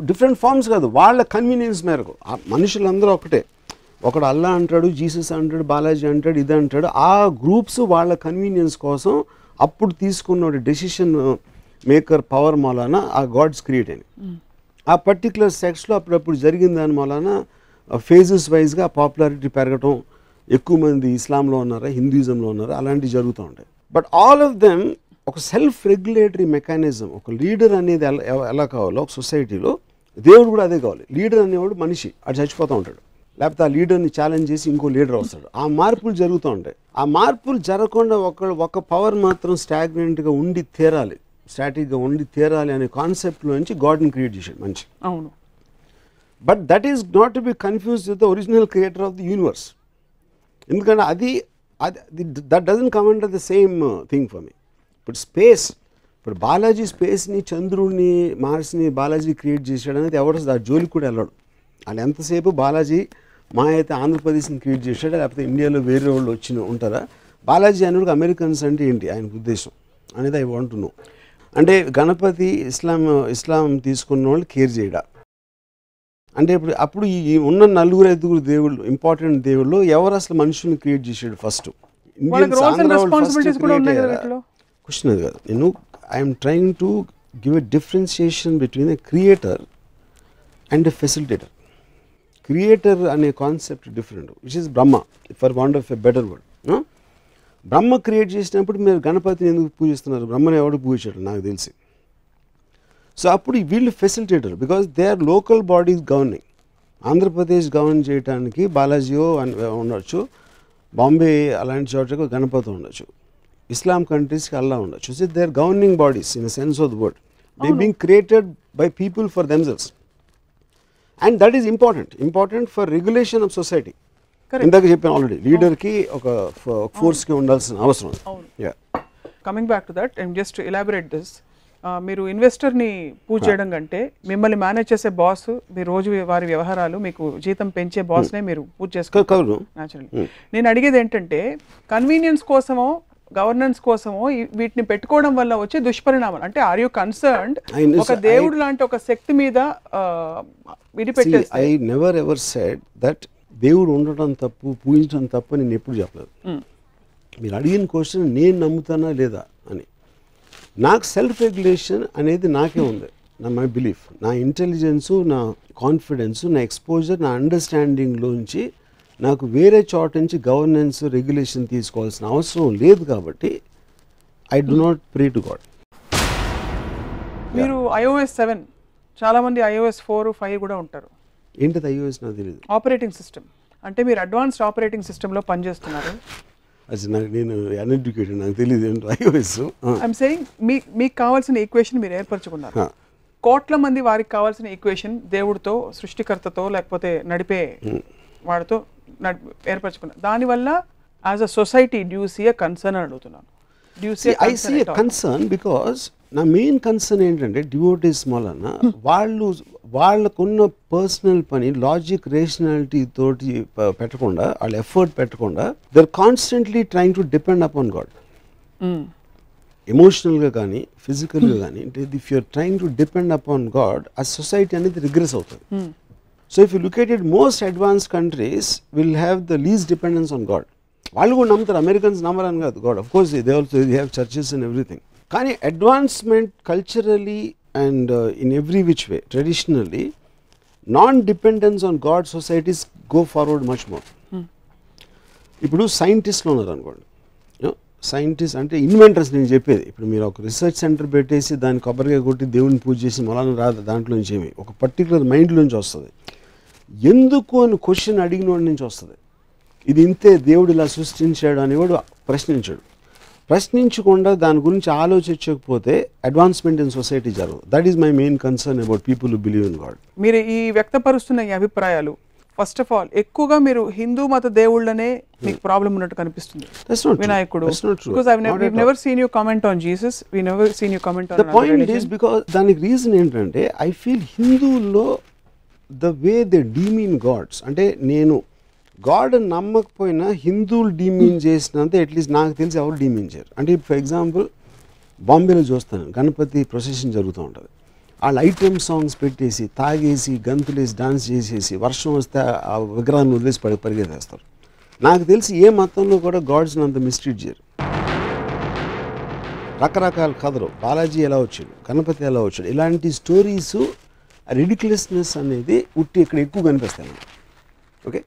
డిఫరెంట్ ఫార్మ్స్ కాదు, వాళ్ళ కన్వీనియన్స్ మేరకు. మనుషులందరూ ఒకటే, ఒకడు అల్లా అంటాడు, జీసస్ అంటాడు, బాలాజీ అంటాడు, ఇది అంటాడు. ఆ గ్రూప్స్ వాళ్ళ కన్వీనియన్స్ కోసం అప్పుడు తీసుకున్న డెసిషన్ మేకర్ పవర్ మూలాన ఆ గాడ్స్ క్రియేట్ అయినాయి. ఆ పర్టికులర్ సెక్స్లో అప్పుడప్పుడు జరిగిన దాని మూలాన ఫేజెస్ వైజ్గా పాపులారిటీ పెరగటం, ఎక్కువ మంది ఇస్లాంలో ఉన్నారా, హిందూయిజంలో ఉన్నారా, అలాంటివి జరుగుతూ ఉంటాయి. బట్ ఆల్ ఆఫ్ దెమ్ ఒక సెల్ఫ్ రెగ్యులేటరీ మెకానిజం, ఒక లీడర్ అనేది ఎలా కావాలో ఒక సొసైటీలో దేవుడు కూడా అదే కావాలి. లీడర్ అనేవాడు మనిషి, అది చచ్చిపోతూ ఉంటాడు, లేకపోతే ఆ లీడర్ని ఛాలెంజ్ చేసి ఇంకో లీడర్ వస్తాడు. ఆ మార్పులు జరుగుతూ ఉంటాయి. ఆ మార్పులు జరగకుండా ఒక పవర్ మాత్రం స్టాగ్నెంట్గా ఉండి తీరాలి, స్టాటిక్గా ఉండి తీరాలి అనే కాన్సెప్ట్లో నుంచి గాడ్ని క్రియేట్ చేశాడు మనిషి. అవును. But that is not to B confused with the original creator of the universe. ఎందుకంటే అది that doesn't come under the same thing for me. ఇప్పుడు స్పేస్, ఇప్పుడు బాలాజీ స్పేస్ని, చంద్రుడిని, మార్స్ని బాలాజీ క్రియేట్ చేశాడు అనేది ఎవరు ఆ జోలికి కూడా వెళ్ళాడు. వాళ్ళు ఎంతసేపు బాలాజీ మా అయితే ఆంధ్రప్రదేశ్ని క్రియేట్ చేశాడు, లేకపోతే ఇండియాలో వేరే వాళ్ళు ఉంటారా? బాలాజీ అనేవాడు అమెరికన్స్ అంటే ఏంటి ఆయన ఉద్దేశం అనేది ఐ వాంట్ టు నో. అంటే గణపతి ఇస్లాం తీసుకున్న వాళ్ళు కేర్ చేయడా అంటే అప్పుడు ఈ ఉన్న 4-5 దేవుళ్ళు, ఇంపార్టెంట్ దేవుళ్ళు ఎవరు అసలు మనుషుల్ని క్రియేట్ చేశాడు ఫస్ట్? క్వశ్చన్ అది కాదు. నేను I'm trying to give a differentiation between a creator and a facilitator. Creator అనే concept different, which is Brahma, for want of a better word. Brahma create చేసినప్పుడు మీరు గణపతిని ఎందుకు పూజిస్తున్నారు? బ్రహ్మని ఎవడు పూజించాడు నాకు తెలిసి. సో అప్పుడు వీళ్ళు facilitator, because they are local bodies governing. Andhra Pradesh govern చేయడానికి బాలాజీయో ఉండొచ్చు, బాంబే అలాంటి చోట్లకు గణపతి ఉండొచ్చు, ఇస్లాం కంట్రీస్కి అల్లా ఉండొచ్చు. So they are governing bodies in the sense of the word. They being created by people for themselves, and that is important for regulation of society. ఇందాక చెప్పాను ఆల్రెడీ, లీడర్కి ఒక ఫోర్స్కి ఉండాల్సిన అవసరం. Coming back to that and just elaborate this, మీరు ఇన్వెస్టర్ని పూజ చేయడం కంటే మిమ్మల్ని మేనేజ్ చేసే బాస్, మీ రోజు వారి వ్యవహారాలు, మీకు జీతం పెంచే బాస్నే మీరు పూజ చేసుకోవాలి న్యాచురల్లీ. నేను అడిగేది ఏంటంటే, కన్వీనియన్స్ కోసమో గవర్నెన్స్ కోసమో వీటిని పెట్టుకోవడం వల్ల వచ్చే దుష్పరిణామాలు అంటే, ఆర్ యూ కన్సర్న్డ్ ఒక దేవుడు లాంటి ఒక శక్తి మీద విడిపెట్టేసి? I never ever said that దేవుడు ఉండటం తప్పు, పూజించడం తప్పు నేను ఎప్పుడు చెప్పలేదు. మీరు అడిగిన క్వశ్చన్ నేను నమ్ముతానా లేదా అని. నాకు సెల్ఫ్ రెగ్యులేషన్ అనేది నాకే ఉంది, మై బిలీఫ్, నా ఇంటెలిజెన్సు, నా కాన్ఫిడెన్సు, నా ఎక్స్పోజర్, నా అండర్స్టాండింగ్లోంచి నాకు వేరే చోట నుంచి గవర్నెన్స్ రెగ్యులేషన్ తీసుకోవాల్సిన అవసరం లేదు. కాబట్టి I do not pray to God. మీరు iOS 7, చాలామంది iOS 4, 5 కూడా ఉంటారు. ఏంటిది iOS నాకు తెలియదు. ఆపరేటింగ్ సిస్టమ్ అంటే మీరు అడ్వాన్స్డ్ ఆపరేటింగ్ సిస్టంలో పనిచేస్తున్నారు. అది నేను అన్ఎడ్యుకేటెడ్, నాకు తెలియదు ఏంటో iOS. ఐఎమ్ సేయింగ్ మీకు కావాల్సిన ఈక్వేషన్ మీరు ఏర్పరచుకున్నారు. కోట్ల మంది వారికి కావాల్సిన ఈక్వేషన్ దేవుడితో, సృష్టికర్తతో, లేకపోతే నడిపే వాడితో ఏర్పరచుకున్నారు. దానివల్ల as a society do you see a concern అని అడుగుతున్నాను. I see a concern because నా మెయిన్ కన్సర్న్ ఏంటంటే డివోటీస్ వలన వాళ్ళకున్న పర్సనల్ పని లాజిక్ రేషనాలిటీ తోటి పెట్టకుండా, వాళ్ళు ఎఫర్ట్ పెట్టకుండా, they are constantly trying to depend upon God. ఎమోషనల్గా కానీ ఫిజికల్గా కానీ అంటే if you're trying to depend upon God ఆ సొసైటీ అనేది రిగ్రెస్ అవుతుంది. So if you look at it most advance countries will have the least dependence on God. వాళ్ళు కూడా నమ్ముతారు, అమెరికన్స్ నమ్మరని కాదు God, of course they also they have churches and everything. కానీ advancement culturally and in every which way traditionally non dependence on God societies go forward much more. ఇప్పుడు సైంటిస్ట్లు ఉన్నారు అనుకోండి, scientist అంటే ఇన్వెంటర్స్ నేను చెప్పేది. ఇప్పుడు మీరు ఒక రీసెర్చ్ సెంటర్ పెట్టేసి దాన్ని కొబ్బరిగా కొట్టి దేవుడిని పూజ చేసి మొలాలను రాదు, దాంట్లో నుంచి ఏమి ఒక పర్టికులర్ మైండ్లోంచి వస్తుంది. ఎందుకు అని క్వశ్చన్ అడిగిన వాడి నుంచి వస్తుంది. ఇది ఇంతే దేవుడు ఇలా సృష్టించాడు అనేవాడు ప్రశ్నించాడు. ప్రశ్నించకుండా దాని గురించి ఆలోచించకపోతే అడ్వాన్స్మెంట్ ఇన్ సొసైటీ జరగదు. That is my main concern about people who believe in God. మీరు ఈ వ్యక్తపరుస్తున్న ఈ అభిప్రాయాలు ఫస్ట్ ఆఫ్ ఆల్ ఎక్కువగా మీరు హిందూ మత దేవుళ్ళనే మీకు ప్రాబ్లం ఉన్నట్టు కనిపిస్తుంది. వినాయకుడు, because we've never seen you comment on Jesus, we never seen you comment on the point religion. Is because దానికి రీజన్ ఏంటంటే ఐ ఫీల్ హిందువుల్లో the way they demean gods, అంటే నేను గాడ్ నమ్మకపోయినా హిందువులు డీమీన్ చేసినంత అట్లీస్ట్ నాకు తెలిసి ఎవరు డీమీన్ చేయరు. అంటే ఫర్ ఎగ్జాంపుల్ బాంబేలో చూస్తాను గణపతి ప్రొసెషన్ జరుగుతూ ఉంటుంది. వాళ్ళు ఐటమ్ సాంగ్స్ పెట్టేసి తాగేసి గంతులేసి డాన్స్ చేసేసి వర్షం వస్తే ఆ విగ్రహాన్ని వదిలేసి పరిగెత్తేస్తారు. నాకు తెలిసి ఏ మతంలో కూడా గాడ్స్ని అంత మిస్ట్రీట్ చేయరు. రకరకాల కథలు, బాలాజీ ఎలా వచ్చాడు, గణపతి ఎలా వచ్చాడు, ఇలాంటి స్టోరీస్ రిడిక్యులస్నెస్ అనేది ఇక్కడ ఎక్కువ కనిపిస్తాయి మనకి. ఓకే,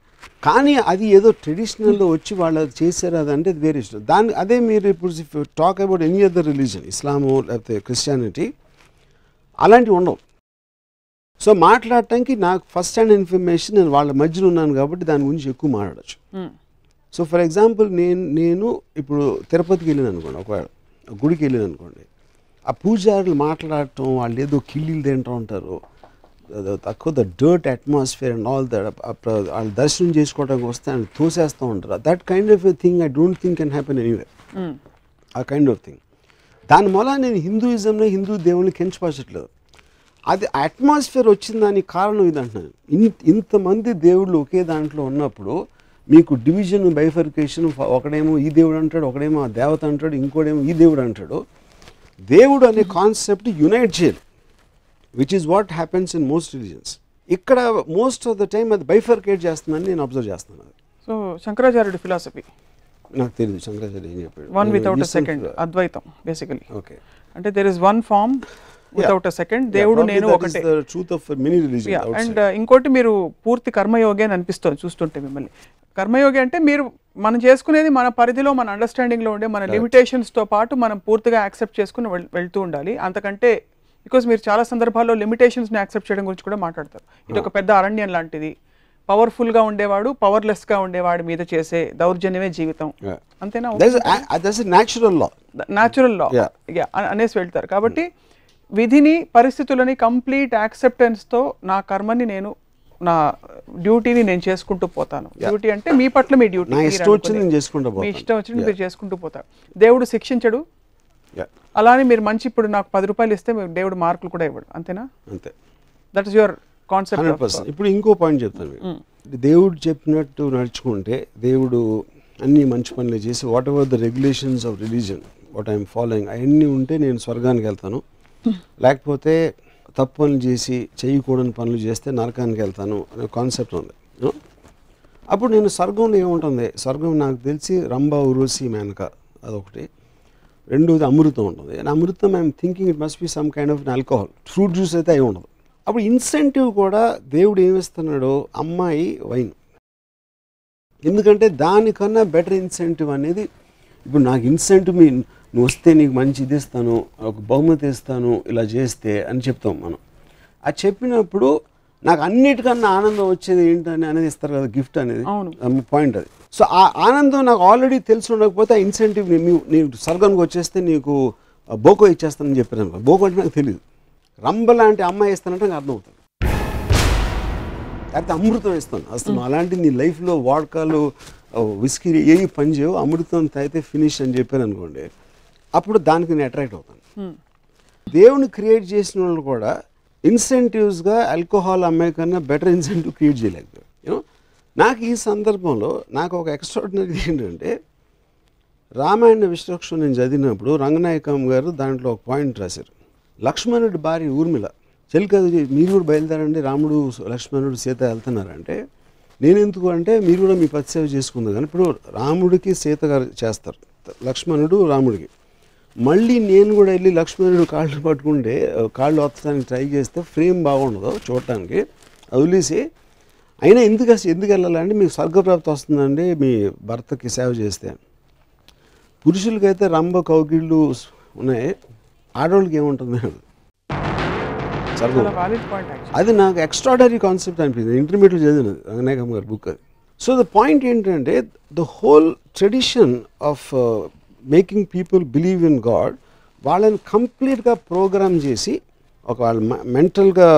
కానీ అది ఏదో ట్రెడిషనల్లో వచ్చి వాళ్ళు అది చేశారు, అదంటే అది వేరే ఇష్టం. అదే మీరు ఇప్పుడు talk about any other religion, Islam లేకపోతే క్రిస్టియానిటీ, అలాంటివి ఉండవు. సో మాట్లాడటానికి నాకు ఫస్ట్ హ్యాండ్ ఇన్ఫర్మేషన్, నేను వాళ్ళ మధ్యలో ఉన్నాను కాబట్టి దాని గురించి ఎక్కువ మాట్లాడచ్చు. సో ఫర్ ఎగ్జాంపుల్ నేను ఇప్పుడు తిరుపతికి వెళ్ళాను అనుకోండి, ఒకవేళ గుడికి వెళ్ళాను అనుకోండి, ఆ పూజారులు మాట్లాడటం, వాళ్ళు ఏదో కిళ్ళీలు తింటూ ఉంటారు, తక్కువ the dirt atmosphere and all that, వాళ్ళు దర్శనం చేసుకోవడానికి వస్తే ఆయన తోసేస్తూ ఉంటారు. That kind of a thing I don't think can happen anywhere. ఆ కైండ్ ఆఫ్ థింగ్ దానివల్ల నేను హిందూయిజంలో హిందూ దేవుళ్ళని కెంచపరచట్లేదు. అది అట్మాస్ఫియర్ వచ్చిన దానికి కారణం ఇది అంటున్నాను. ఇంతమంది దేవుళ్ళు ఒకే దాంట్లో ఉన్నప్పుడు మీకు డివిజన్, బైఫర్కేషన్, ఒకడేమో ఈ దేవుడు అంటాడు, ఒకడేమో ఆ దేవత అంటాడు, ఇంకోడేమో ఈ దేవుడు అంటాడు. దేవుడు అనే కాన్సెప్ట్ యునైట్ చేయాలి, which is what happens in most religions. ఇక్కడ మోస్ట్ ఆఫ్ ద టైం అది బైఫర్కేట్ చేస్తుందని నేను అబ్జర్వ్ చేస్తున్నాను. సో శంకరాచార్యుడి ఫిలాసఫీ నాకు తెలియదు, శంకరాచార్య ఏం చెప్పాడు, వన్ వితౌట్ ఎ సెకండ్, అద్వైతం బేసికలీ. ఓకే, అంటే there is one form without a second, దేవుడు నేను ఒకటే. అండ్ ఇంకోటి, మీరు పూర్తి కర్మయోగి అని అనిపిస్తుంది చూస్తుంటే మిమ్మల్ని. కర్మయోగి అంటే మీరు మనం చేసుకునేది మన పరిధిలో, మన అండర్స్టాండింగ్లో ఉండే మన లిమిటేషన్స్తో పాటు మనం పూర్తిగా యాక్సెప్ట్ చేసుకుని వెళ్తూ ఉండాలి. అంతకంటే బికాజ్ మీరు చాలా సందర్భాల్లో లిమిటేషన్స్ని యాక్సెప్ట్ చేయడం గురించి కూడా మాట్లాడతారు. ఇది ఒక పెద్ద అరణ్యం లాంటిది, పవర్ఫుల్గా ఉండేవాడు పవర్లెస్గా ఉండేవాడి మీద చేసే దౌర్జన్యమే జీవితం, అంతేనా? న్యాచురల్ లా అనేసి వెళ్తారు. కాబట్టి విధిని, పరిస్థితులని కంప్లీట్ యాక్సెప్టెన్స్తో నా కర్మని నేను, నా డ్యూటీని నేను చేసుకుంటూ పోతాను. డ్యూటీ అంటే మీ పట్ల మీ డ్యూటీ, మీ ఇష్టం వచ్చినట్టు మీరు చేసుకుంటూ పోతారు. దేవుడు శిక్షించడు, అలానే మీరు మంచి, ఇప్పుడు నాకు 10 రూపాయలు ఇస్తే దేవుడు మార్కులు కూడా ఇవ్వడు, అంతేనా? అంతే. That is your concept. ఇప్పుడు ఇంకో పాయింట్ చెప్తాను. దేవుడు చెప్పినట్టు నడుచుకుంటే, దేవుడు అన్ని మంచి పనులు చేసి what ever the regulations of religion what I'm following అవన్నీ ఉంటే నేను స్వర్గానికి వెళ్తాను, లేకపోతే తప్పు పనులు చేసి చేయకూడని పనులు చేస్తే నరకానికి వెళ్తాను అనే కాన్సెప్ట్ ఉంది. అప్పుడు నేను స్వర్గంలో ఏముంటుంది, స్వర్గం నాకు తెలిసి రంభ, ఉర్వశి, మేనక అదొకటి, రెండోది అమృతం ఉంటుంది. And Amrutham I'm thinking it must be some kind of alcohol, fruit juice అయితే అయి ఉండదు. అప్పుడు ఇన్సెంటివ్ కూడా దేవుడు ఏమిస్తున్నాడో అమ్మాయి వైన్, ఎందుకంటే దానికన్నా బెటర్ ఇన్సెంటివ్ అనేది, ఇప్పుడు నాకు ఇన్సెంటివ్ నువ్వు వస్తే నీకు మంచి ఇది ఇస్తాను, ఒక బహుమతి ఇస్తాను, ఇలా చేస్తే అని చెప్తాం మనం. అది చెప్పినప్పుడు నాకు అన్నిటికన్నా ఆనందం వచ్చేది ఏంటని అనేది ఇస్తారు కదా, గిఫ్ట్ అనేది పాయింట్ అది. సో ఆ ఆనందం నాకు ఆల్రెడీ తెలిసి ఉండకపోతే ఆ ఇన్సెంటివ్, నీకు స్వర్గానికి వచ్చేస్తే నీకు బోకో ఇచ్చేస్తానని చెప్పాను అనుకో. బోకో అంటే నాకు తెలియదు, రంబ లాంటి అమ్మాయి ఇస్తానంటే నాకు అర్థమవుతుంది, అయితే అమృతం ఇస్తాను అసలు. అలాంటి నీ లైఫ్లో వాడకాలు, విస్కీ ఏవి పని చేయవు, అమృతం అయితే ఫినిష్ అని చెప్పాను అనుకోండి, అప్పుడు దానికి నేను అట్రాక్ట్ అవుతాను. దేవుని క్రియేట్ చేసిన వాళ్ళు కూడా ఇన్సెంటివ్స్గా ఆల్కహాల్ అమ్మాయి కన్నా బెటర్ ఇన్సెంటివ్ క్రియేట్ చేయలేకపోయారు. యూనో, నాకు ఈ సందర్భంలో నాకు ఒక ఎక్స్ట్రాడినరీ ఏంటంటే, రామాయణ విశ్వక్షం నేను చదివినప్పుడు రంగనాయకం గారు దాంట్లో ఒక పాయింట్ రాశారు. లక్ష్మణుడి భార్య ఊర్మిళ చెలికదు మీరు కూడా బయలుదేరండి, రాముడు లక్ష్మణుడు సీత వెళ్తున్నారంటే నేను ఎందుకు అంటే మీరు కూడా మీ పతి సేవ చేసుకుంది. కానీ ఇప్పుడు రాముడికి సీత గారు చేస్తారు, లక్ష్మణుడు రాముడికి. మళ్ళీ నేను కూడా వెళ్ళి లక్ష్మణుడు కాళ్ళు పట్టుకుంటే కాళ్ళు వత్తడానికి ట్రై చేస్తే ఫ్రేమ్ బాగుండదు చూడటానికి, వదిలేసి అయినా ఎందుకు వెళ్ళాలంటే మీకు స్వర్గప్రాప్తి వస్తుందండి మీ భర్తకి సేవ చేస్తే. పురుషులకైతే రంభ కౌగిళ్ళు ఉన్నాయి, ఆడవాళ్ళకి ఏముంటుంది అది నాకు ఎక్స్ట్రాడనరీ కాన్సెప్ట్ అనిపించింది. ఇంటర్మీడియట్ చదివినది రంగనాయకం గారి బుక్ అది. సో ద పాయింట్ ఏంటంటే the whole tradition of making people believe in God వాళ్ళని కంప్లీట్గా ప్రోగ్రామ్ చేసి ఒక వాళ్ళ మెంటల్గా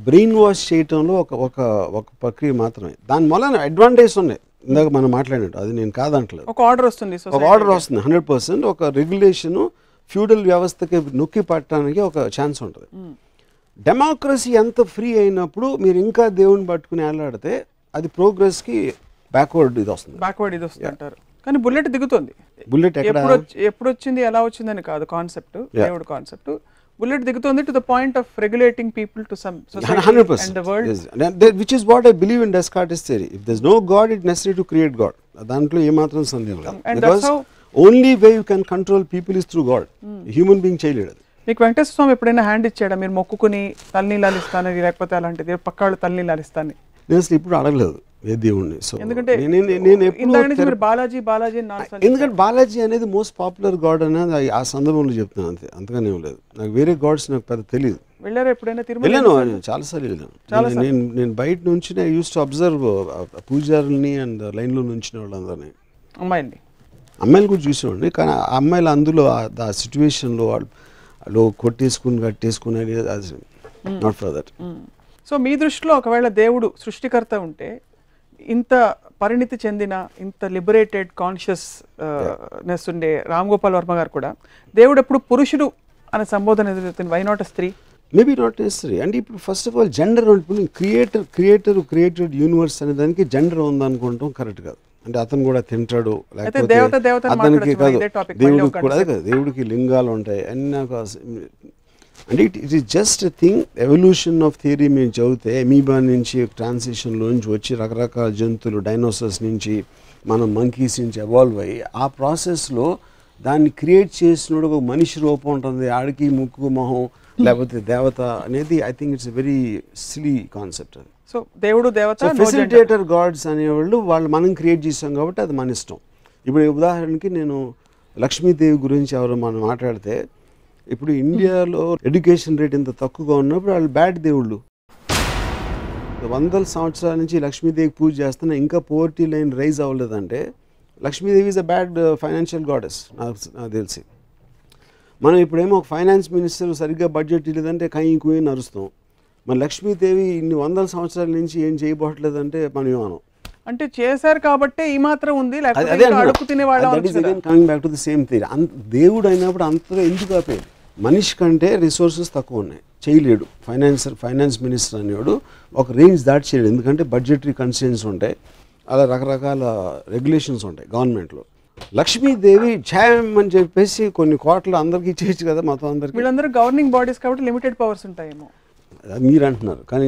బ్రెయిన్ వాష్ చేయటంలో ఒక ప్రక్రియ మాత్రమే. దాని వలన అడ్వాంటేజ్ ఉన్నాయి, ఇందాక మనం మాట్లాడినట్టు, అది నేను కాదంటలేదు. ఒక ఆర్డర్ వస్తుంది 100%. ఒక రెగ్యులేషను ఫ్యూడల్ వ్యవస్థకి నొక్కి పట్టడానికి ఒక ఛాన్స్ ఉంటుంది. డెమోక్రసీ ఎంత ఫ్రీ అయినప్పుడు మీరు ఇంకా దేవుని పట్టుకుని వెళ్ళాడితే అది ప్రోగ్రెస్కి బ్యాక్వర్డ్ ఇది వస్తుంది అంటారు. కానీ బుల్లెట్ దిగుతుంది. బుల్లెట్ ఎప్పుడు వచ్చింది ఎలా వచ్చిందని కాదు కాన్సెప్ట్, దేవుడు కాన్సెప్ట్. బుల్లెట్ దిగుతుంది to the point of regulating people to some society and the world, which is what I believe in Descartes theory. If there is no God it necessary to create God. దాంట్లో ఏమాత్రం సందేహం లేదు. Because only way you can control people is through God. Human being చేయలేడు. మీకు వెంకటేశ్వర స్వామి ఎప్పుడైనా hand ఇచ్చాడా మీరు మొక్కుకుని తలనీలాలు ఇస్తానని, లేకపోతే అలాంటిది పక్కాళ్ళు తలనీలాలు ఇస్తాను? నేను అసలు ఇప్పుడు అడగలేదు ఏ దేవుణ్ణి. సో ఎందుకంటే బాలాజీ ఎందుకంటే బాలాజీ అనేది మోస్ట్ పాపులర్ గాడ్ అనేది ఆ సందర్భంలో చెప్తున్నాను అంతే, అంతగానే లేదు. నాకు వేరే గాడ్స్ నాకు పెద్ద తెలియదు. వెళ్ళారు ఎప్పుడైనా? వెళ్ళాను, చాలాసార్లు వెళ్ళాను. నేను బయట నుంచి ఐ యూస్ టు అబ్జర్వ్ పూజారుల్ని అండ్ లైన్లో నుంచిన వాళ్ళందరినీ, అమ్మాయిలు కూడా చూసేవాడిని. కానీ ఆ అమ్మాయిలు అందులో ఆ సిచ్యువేషన్లో వాళ్ళు కొట్టేసుకుని కట్టేసుకుని నాట్ ఫర్ దట్. సో మీ దృష్టిలో ఒకవేళ దేవుడు సృష్టికర్త ఉంటే, ఇంత పరిణితి చెందిన, ఇంత లిబరేటెడ్ కాన్షియస్నెస్ ఉండే రామ్ గోపాల్ వర్మ గారు కూడా దేవుడు ఎప్పుడు పురుషుడు అనే సంబోధన ఎదుగుతుంది, వై నాట్ స్త్రీ? Maybe not necessary. అంటే ఇప్పుడు ఫస్ట్ ఆఫ్ ఆల్ జెండర్ ఉంటుంది. క్రియేటెడ్ యూనివర్స్ అనే దానికి జెండర్ ఉందనుకుంటాం కరెక్ట్ కాదు. అంటే అతను కూడా తింటాడు, లేకపోతే అతనికి కాదు, దేవుడికి కూడా కాదు, దేవుడికి లింగాలు ఉంటాయి అన్ని. నాకు అంటే it is just thing. Evolution of theory మేము చదివితే అమీబా నుంచి ట్రాన్సిషన్లోంచి వచ్చి రకరకాల జంతువులు, డైనోసార్స్ నుంచి మనం మంకీస్ నుంచి ఎవాల్వ్ అయ్యి ఆ ప్రాసెస్లో దాన్ని క్రియేట్ చేసినప్పుడు ఒక మనిషి రూపం ఉంటుంది, ఆడికి ముక్కు మొహం లేకపోతే దేవత అనేది. I think it's very silly concept అది. సో దేవుడు దేవత, ఫెసిలిటేటర్ గాడ్స్ అనేవాళ్ళు వాళ్ళు మనం క్రియేట్ చేసాం కాబట్టి అది మన ఇష్టం. ఇప్పుడు ఉదాహరణకి నేను లక్ష్మీదేవి గురించి ఎవరు మనం మాట్లాడితే, ఇప్పుడు ఇండియాలో ఎడ్యుకేషన్ రేట్ ఇంత తక్కువగా ఉన్నప్పుడు వాళ్ళు బ్యాడ్ దేవుళ్ళు. 100 సంవత్సరాల నుంచి లక్ష్మీదేవికి పూజ చేస్తున్నా ఇంకా పోవర్టీ లైన్ రైజ్ అవ్వలేదంటే Lakshmidevi is a bad financial goddess నాకు తెలిసి. మనం ఇప్పుడేమో ఒక ఫైనాన్స్ మినిస్టర్ సరిగ్గా బడ్జెట్ ఇవ్వలేదంటే కయ్యి కుయ్యి నరుస్తాం. మన లక్ష్మీదేవి ఇన్ని 100 సంవత్సరాల నుంచి ఏం చేయబోట్లేదంటే మనం ఏమనం. అంటే చేశారు కాబట్టి ఈ మాత్రం ఉంది, coming back to the same theory. దేవుడు అయినప్పుడు అంతగా ఎందుకు ఆపేది? మనిషి కంటే రిసోర్సెస్ తక్కువ ఉన్నాయి, చేయలేడు. ఫైనాన్స్ మినిస్టర్ అనేవాడు ఒక రేంజ్ దాటి చేయలేడు, ఎందుకంటే బడ్జెటరీ కన్స్ట్రెయిన్స్ ఉంటాయి, అలా రకరకాల రెగ్యులేషన్స్ ఉంటాయి గవర్నమెంట్లో. లక్ష్మీదేవి ఛాయం అని చెప్పేసి కొన్ని కోట్లు అందరికీ ఇచ్చేయచ్చు కదా, మొత్తం అందరికీ. వీళ్ళందరూ గవర్నింగ్ బాడీస్ కాబట్టి లిమిటెడ్ పవర్స్ ఉంటాయేమో మీరు అంటున్నారు. కానీ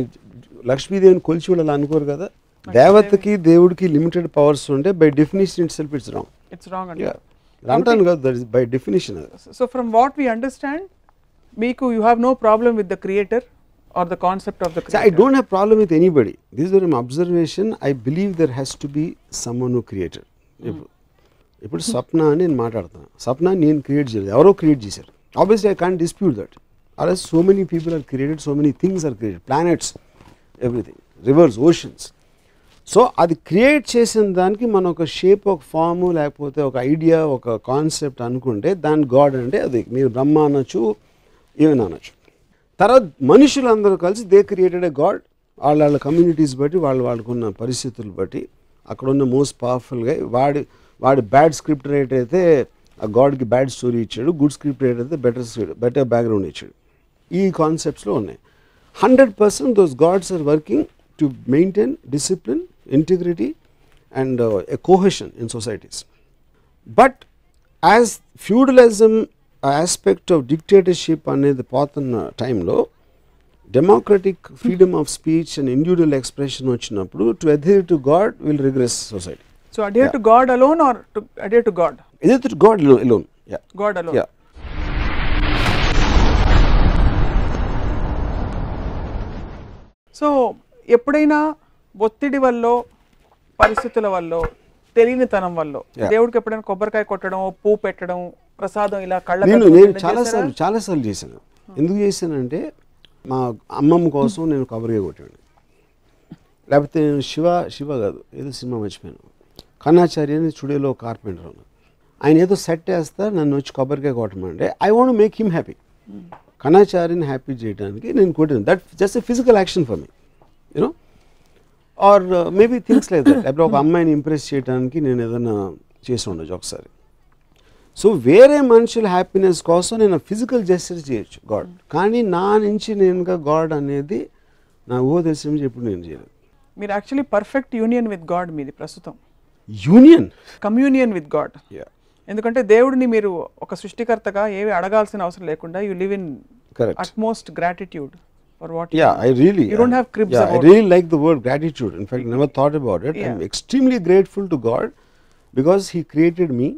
లక్ష్మీదేవిని కొలిచి వాళ్ళు అలా అనుకోరు కదా. దేవతకి దేవుడికి లిమిటెడ్ పవర్స్ ఉంటే by definition itself it's wrong. అంటాను కదా, that is by definition. So from what we understand, మీకు you have no problem with the creator or the concept of the creator? I don't have problem with anybody. This is my observation. I believe there has to be someone who created. ఇప్పుడు స్వప్న అని నేను మాట్లాడుతాను, స్వప్న నేను create చేయలేదు, ఎవరో create చేశారు. Obviously I can't dispute that. అలా so many people are created, so many things are created, planets, everything, rivers, oceans. సో అది క్రియేట్ చేసిన దానికి మనం ఒక షేప్, ఒక ఫాము, లేకపోతే ఒక ఐడియా, ఒక కాన్సెప్ట్ అనుకుంటే దాని గాడ్ అంటే అది మీరు బ్రహ్మ అనొచ్చు, ఏమైనా అనొచ్చు. తర్వాత మనుషులందరూ కలిసి దే క్రియేటెడ్ ఎ గాడ్. వాళ్ళ కమ్యూనిటీస్ బట్టి వాళ్ళకున్న పరిస్థితులు బట్టి అక్కడ ఉన్న మోస్ట్ పవర్ఫుల్గా వాడి బ్యాడ్ స్క్రిప్ట్ రైటర్ అయితే ఆ గాడ్కి బ్యాడ్ స్టోరీ ఇచ్చాడు, గుడ్ స్క్రిప్ట్ రైటర్ అయితే బెటర్ బ్యాక్గ్రౌండ్ ఇచ్చాడు. ఈ కాన్సెప్ట్స్లో ఉన్నాయి. 100% those gods are working to maintain discipline, integrity and a cohesion in societies. But as feudalism aspect of dictatorship అనేది పోతున్న టైంలో democratic freedom of speech and individual expression వచ్చినప్పుడు to adhere to God will regress society. So adhere to God alone or to adhere to God? Adhere to God alone. Yeah. God alone. Yeah. So ఎప్పుడైనా ఒత్తిడి వల్ల, పరిస్థితుల వల్ల, తెలియనితనం వల్ల దేవుడికి ఎప్పుడైనా కొబ్బరికాయ కొట్టడం, పువ్వు పెట్టడం, ప్రసాదం ఇలా కళ్ళ నేను చాలాసార్లు చేశాను. ఎందుకు చేశానంటే మా అమ్మమ్మ కోసం నేను కొబ్బరికాయ కొట్టాను. లేకపోతే నేను శివ కాదు ఏదో సినిమా మర్చిపోయాను, కణాచార్య అని స్టూడియోలో కార్పెంటర్ ఉన్నాను. ఆయన ఏదో సెట్ వేస్తా నన్ను వచ్చి కొబ్బరికాయ కొట్టమంటే I want make him happy. కణాచార్యని హ్యాపీ చేయడానికి నేను కొట్టాను. That just a physical action for me, you know. Or maybe things like that. లేకపోతే ఒక అమ్మాయిని ఇంప్రెస్ చేయడానికి నేను ఏదైనా చేసి ఉండొచ్చు ఒకసారి. సో వేరే మనుషుల హ్యాపీనెస్ కోసం నేను ఫిజికల్ జస్టిస్ చేయొచ్చు గాడ్, కానీ నా నుంచి నేనుగా గాడ్ అనేది నా తెలిసిన నుంచి ఎప్పుడు నేను చేయలేదు. మీరు actually perfect union with God మీది ప్రస్తుతం. Union, communion with God. ఎందుకంటే దేవుడిని మీరు ఒక సృష్టికర్తగా ఏవి అడగాల్సిన అవసరం లేకుండా you live in utmost gratitude for what you don't have cribs about. I really like the word gratitude. In fact, I never thought about it. I'm extremely grateful to God because he created me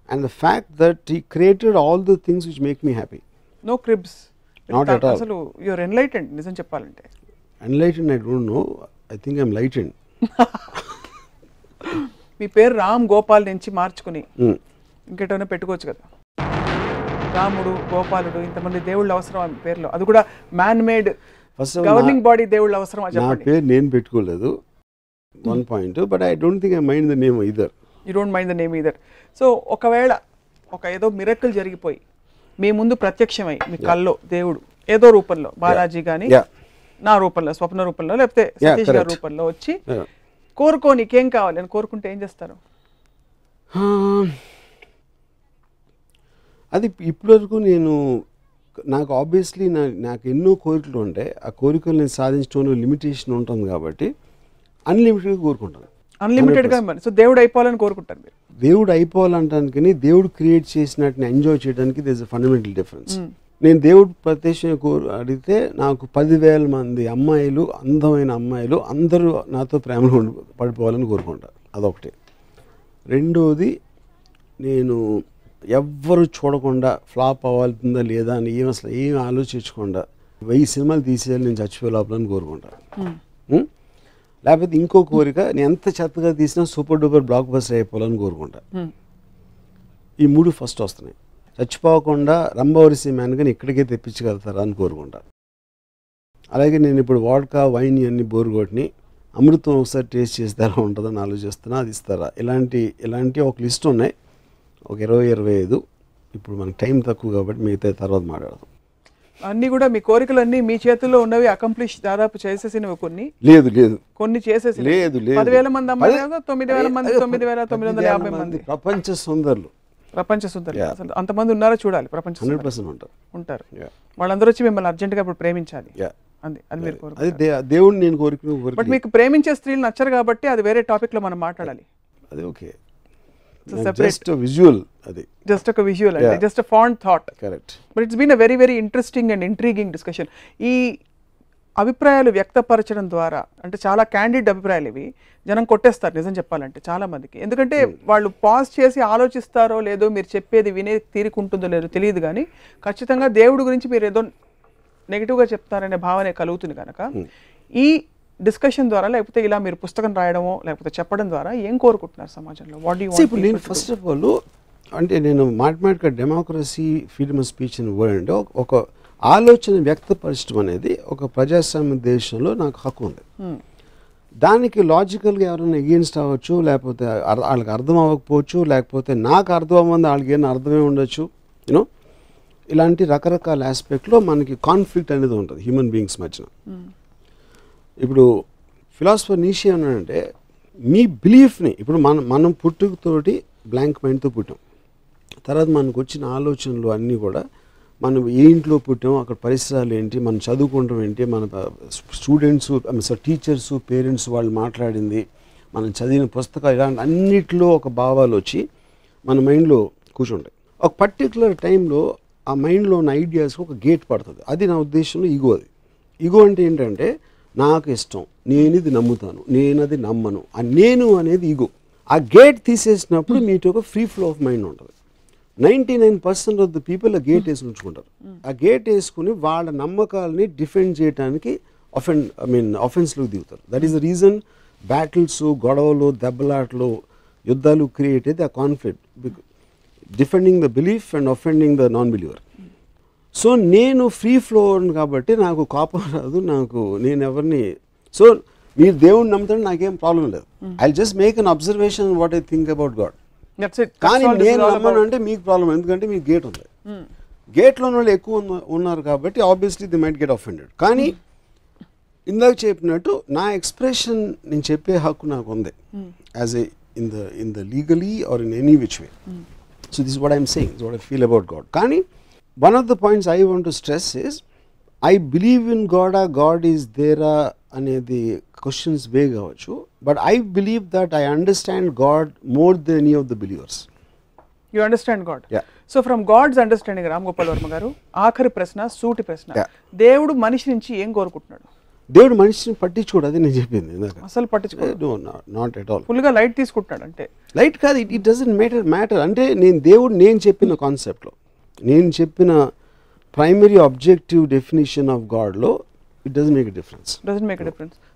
and the fact that he created all the things which make me happy. No cribs. Not at all. అసలు you are enlightened నిజం చెప్పాలంటే. Enlightened I don't know. I think I'm lightened. మీ పేరు రామ్ గోపాల్ నుంచి మార్చుకుని ఇంకేటైనా పెట్టుకోవచ్చు కదా. రాముడు, గోపాలుడు, ఇంతమంది దేవుళ్ళు అవసరం ఆ పేరులో, అది కూడా మ్యాన్ మేడ్ గవర్నింగ్ బాడీ దేవుళ్ళు అవసరం. నా పేరు నేను పెట్టుకోలేదు, one point, but I don't think I mind the name either. You don't mind the name either. So ఒకవేళ ఒక ఏదో మిరక్కల్ జరిగిపోయి మీ ముందు ప్రత్యక్షమై మీ కల్లో దేవుడు ఏదో రూపంలో, బాలాజీ కానీ నా రూపంలో, స్వప్న రూపంలో, లేకపోతే సతీష్ గారి రూపంలో వచ్చి కోరుకో నీకేం కావాలి అని కోరుకుంటే ఏం చేస్తారు? అది ఇప్పటివరకు నాకు ఆబ్వియస్లీ నాకు ఎన్నో కోరికలు ఉంటాయి. ఆ కోరికలు నేను సాధించడంలో లిమిటేషన్ ఉంటుంది కాబట్టి అన్లిమిటెడ్గా కోరుకుంటాను. అన్లిమిటెడ్గా. సో దేవుడు అయిపోవాలని కోరుకుంటారు మీరు? దేవుడు అయిపోవాలంటానికి దేవుడు క్రియేట్ చేసినట్టుని ఎంజాయ్ చేయడానికి దిస్ ఎ ఫండమెంటల్ డిఫరెన్స్. నేను దేవుడు ప్రత్యక్షంగా అడిగితే నాకు 10,000 మంది అమ్మాయిలు, అందమైన అమ్మాయిలు అందరూ నాతో ప్రేమలో పడిపోవాలని కోరుకుంటాను. అదొకటి. రెండోది, నేను ఎవ్వరు చూడకుండా ఫ్లాప్ అవ్వాల్సిందా లేదా అని అసలు ఏం ఆలోచించకుండా 1000 సినిమాలు తీసేయాలి నేను చచ్చిపోయే లోపలని కోరుకుంటాను. లేకపోతే ఇంకో కోరిక, నేను ఎంత చెత్తగా తీసినా సూపర్ డూపర్ బ్లాక్ బస్టర్ అయిపోవాలని కోరుకుంటా. ఈ 3 ఫస్ట్ వస్తున్నాయి. చచ్చిపోకుండా రంభవరిసి మ్యాన్గాని ఇక్కడికే తెప్పించగలుగుతారా అని కోరుకుంటా. అలాగే నేను ఇప్పుడు వాడ్కా, వైన్ అన్ని బోరు కొట్టిని అమృతం ఒకసారి టేస్ట్ చేస్తే ఎలా ఉంటుందని ఆలోచిస్తున్నా, అది ఇస్తారా? ఇలాంటి ఒక లిస్ట్ ఉన్నాయి, ఒక 20-25. ఇప్పుడు మనకు టైం తక్కువ కాబట్టి మిగతా తర్వాత మాట్లాడదాం. అన్నీ కూడా మీ కోరికలు అన్నీ మీ చేతుల్లో ఉన్నవి, అకంప్లిష్ దాదాపు చేసేసినవి కొన్ని కొన్ని చేసేసి 10,000 మంది అమ్మాయి, 9,000 మంది, 9,950 మంది ప్రపంచ సుందరులు. అసలు అంతమంది ఉన్నారో చూడాలి. ప్రపంచం 100% ఉంటారు. వాళ్ళందరూ వచ్చి మిమ్మల్ని అర్జెంట్గా ఇప్పుడు ప్రేమించాలి. అది మీరు దేవుడు నేను కోరుకునే. బట్ మీకు ప్రేమించే స్త్రీలు నచ్చరు కాబట్టి అది వేరే టాపిక్ లో మనం మాట్లాడాలి. అది ఓకే, జస్ట్ విజువల్, అది జస్ట్ ఒక విజువల్, అంటే just fond thought. Correct. But it's been a very very interesting and intriguing discussion. ఈ అభిప్రాయాలు వ్యక్తపరచడం ద్వారా, అంటే చాలా క్యాండిడ్ అభిప్రాయాలు ఇవి, జనం కొట్టేస్తారు నిజం చెప్పాలంటే చాలా మందికి. ఎందుకంటే వాళ్ళు పాజ్ చేసి ఆలోచిస్తారో లేదో, మీరు చెప్పేది వినే తీరుకుంటుందో లేదో తెలియదు, కానీ ఖచ్చితంగా దేవుడి గురించి మీరు ఏదో నెగిటివ్గా చెప్తారనే భావనే కలుగుతుంది కనుక ఈ డిస్కషన్ ద్వారా, లేకపోతే ఇలా మీరు పుస్తకం రాయడమో లేకపోతే చెప్పడం ద్వారా ఏం కోరుకుంటున్నారు సమాజంలో? What do you want? ఇప్పుడు నేను ఫస్ట్ ఆఫ్ ఆల్ అంటే నేను మాట్లాడుక డెమోక్రసీ, ఫ్రీడమ్ ఆఫ్ స్పీచ్ అని వర్డ్ ఒక ఆలోచన వ్యక్తపరచడం అనేది ఒక ప్రజాస్వామ్య దేశంలో నాకు హక్కు ఉంది. దానికి లాజికల్గా ఎవరైనా ఎగెయిన్స్ట్ అవ్వచ్చు, లేకపోతే వాళ్ళకి అర్థం అవ్వకపోవచ్చు, లేకపోతే నాకు అర్థం అవ్వదు వాళ్ళకి ఏమైనా అర్థమే ఉండొచ్చు. యూనో, ఇలాంటి రకరకాల ఆస్పెక్ట్లో మనకి కాన్ఫ్లిక్ట్ అనేది ఉంటుంది హ్యూమన్ బీయింగ్స్ మధ్యన. ఇప్పుడు ఫిలాసఫర్ నీషే ఏమన్నాడంటే, మీ బిలీఫ్ని, ఇప్పుడు మనం పుట్టుకతోటి బ్లాంక్ మైండ్తో పుట్టాం, తర్వాత మనకు వచ్చిన ఆలోచనలు అన్నీ కూడా మనం ఏ ఇంట్లో పుట్టాం, అక్కడ పరిసరాలు ఏంటి, మనం చదువుకుంటాం ఏంటి, మన స్టూడెంట్స్, టీచర్స్, పేరెంట్స్ వాళ్ళు మాట్లాడింది, మనం చదివిన పుస్తకాలు, ఇలాంటి అన్నిటిలో ఒక భావాలు వచ్చి మన మైండ్లో కూర్చుంటాయి. ఒక పర్టికులర్ టైంలో ఆ మైండ్లో ఉన్న ఐడియాస్కి ఒక గేట్ పడుతుంది. అది నా ఉద్దేశంలో ఈగో. అది ఈగో అంటే ఏంటంటే నాకు ఇష్టం, నేను ఇది నమ్ముతాను, నేను అది నమ్మను, ఆ నేను అనేది ఈగో. ఆ గేట్ తీసేసినప్పుడు మీకు ఒక ఫ్రీ ఫ్లో ఆఫ్ మైండ్ ఉంటుంది. 99% ఆఫ్ ద పీపుల్ ఆ గేట్ వేసి ఉంచుకుంటారు. ఆ గేట్ వేసుకుని వాళ్ళ నమ్మకాలని డిఫెండ్ చేయడానికి ఆఫెన్స్లోకి దిగుతారు. That is the reason battles, గొడవలు, దెబ్బలాటలు, యుద్ధాలు క్రియేట్ అయితే ఆ conflict, defending the belief and offending the non believer. So నేను ఫ్రీ ఫ్లో కాబట్టి నాకు కోపం రాదు, నేను ఎవరిని. సో మీరు దేవుడిని నమ్ముతాడు, నాకేం ప్రాబ్లం లేదు. I just make an observation what I think about God. కానీ నేను నమ్మను అంటే మీకు ప్రాబ్లం, ఎందుకంటే మీకు గేట్ ఉంది. గేట్లో వాళ్ళు ఎక్కువ ఉన్నారు కాబట్టి obviously the might get offended. కానీ ఇందాక చెప్పినట్టు నా ఎక్స్ప్రెషన్ నేను చెప్పే హక్కు నాకు ఉంది, as a in the legally or in any which way. So this what I'm saying, what I feel about God. కానీ one of the points I want to stress is I believe in God. God is there అనేది questions vague avachchu, but I believe that I understand God more than any of the believers. You understand God? Yeah. So from God's understanding, Ram Gopal Varma garu, ఆఖరి ప్రశ్న, సూటి ప్రశ్న, దేవుడు మనిషి నుంచి ఏం కోరుకుంటున్నాడు? దేవుడు మనిషిని పట్టించుకోడు, అది నేను చెప్పింది ఇందాక. అసలు పట్టించుకోడు, నాట్ ఎట్ ఆల్. ఫుల్గా లైట్ తీసుకుంటాడు. అంటే లైట్ కాదు, ఇట్ డజంట్ మ్యాటర్. అంటే నేను చెప్పిన కాన్సెప్ట్లో, నేను చెప్పిన ప్రైమరీ ఆబ్జెక్టివ్ డెఫినేషన్ ఆఫ్ గాడ్లో it doesn't make a difference.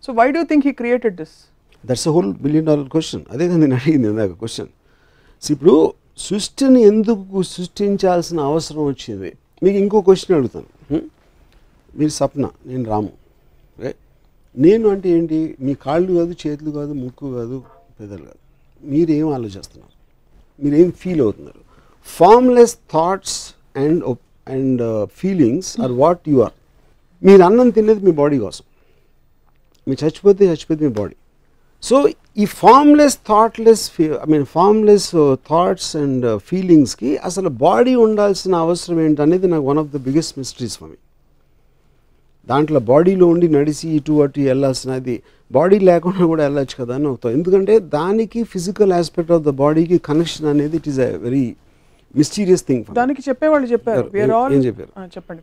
So why do think he created this? That's a whole $1 billion question. అదే కదా నేను అడిగింది ఇందాక క్వశ్చన్. ఇప్పుడు సృష్టిని ఎందుకు సృష్టించాల్సిన అవసరం వచ్చింది? మీకు ఇంకో క్వశ్చన్ అడుగుతాను. మీరు సప్న, నేను రాము. నేను అంటే ఏంటి? మీ కాళ్ళు కాదు, చేతులు కాదు, ముక్కు కాదు, పెదలు కాదు. మీరేం ఆలోచిస్తున్నారు, మీరేం ఫీల్ అవుతున్నారు? Formless thoughts and feelings are what you are. మీరు అన్నం తినేది మీ బాడీ కోసం, మీరు చచ్చిపోతే మీ బాడీ. సో ఈ ఫార్మ్లెస్ థాట్స్ అండ్ ఫీలింగ్స్కి అసలు బాడీ ఉండాల్సిన అవసరం ఏంటనేది నాకు one of the biggest mysteries for me. దాంట్లో బాడీలో ఉండి నడిచి ఇటు అటు వెళ్ళాల్సినది బాడీ లేకుండా కూడా వెళ్ళచ్చు కదా అని అవుతాం. ఎందుకంటే దానికి ఫిజికల్ ఆస్పెక్ట్ ఆఫ్ ద బాడీకి కనెక్షన్ అనేది it is a very mysterious thing. దానికి చెప్పేవాళ్ళు చెప్పారు, ఏం చెప్పారు? చెప్పండి.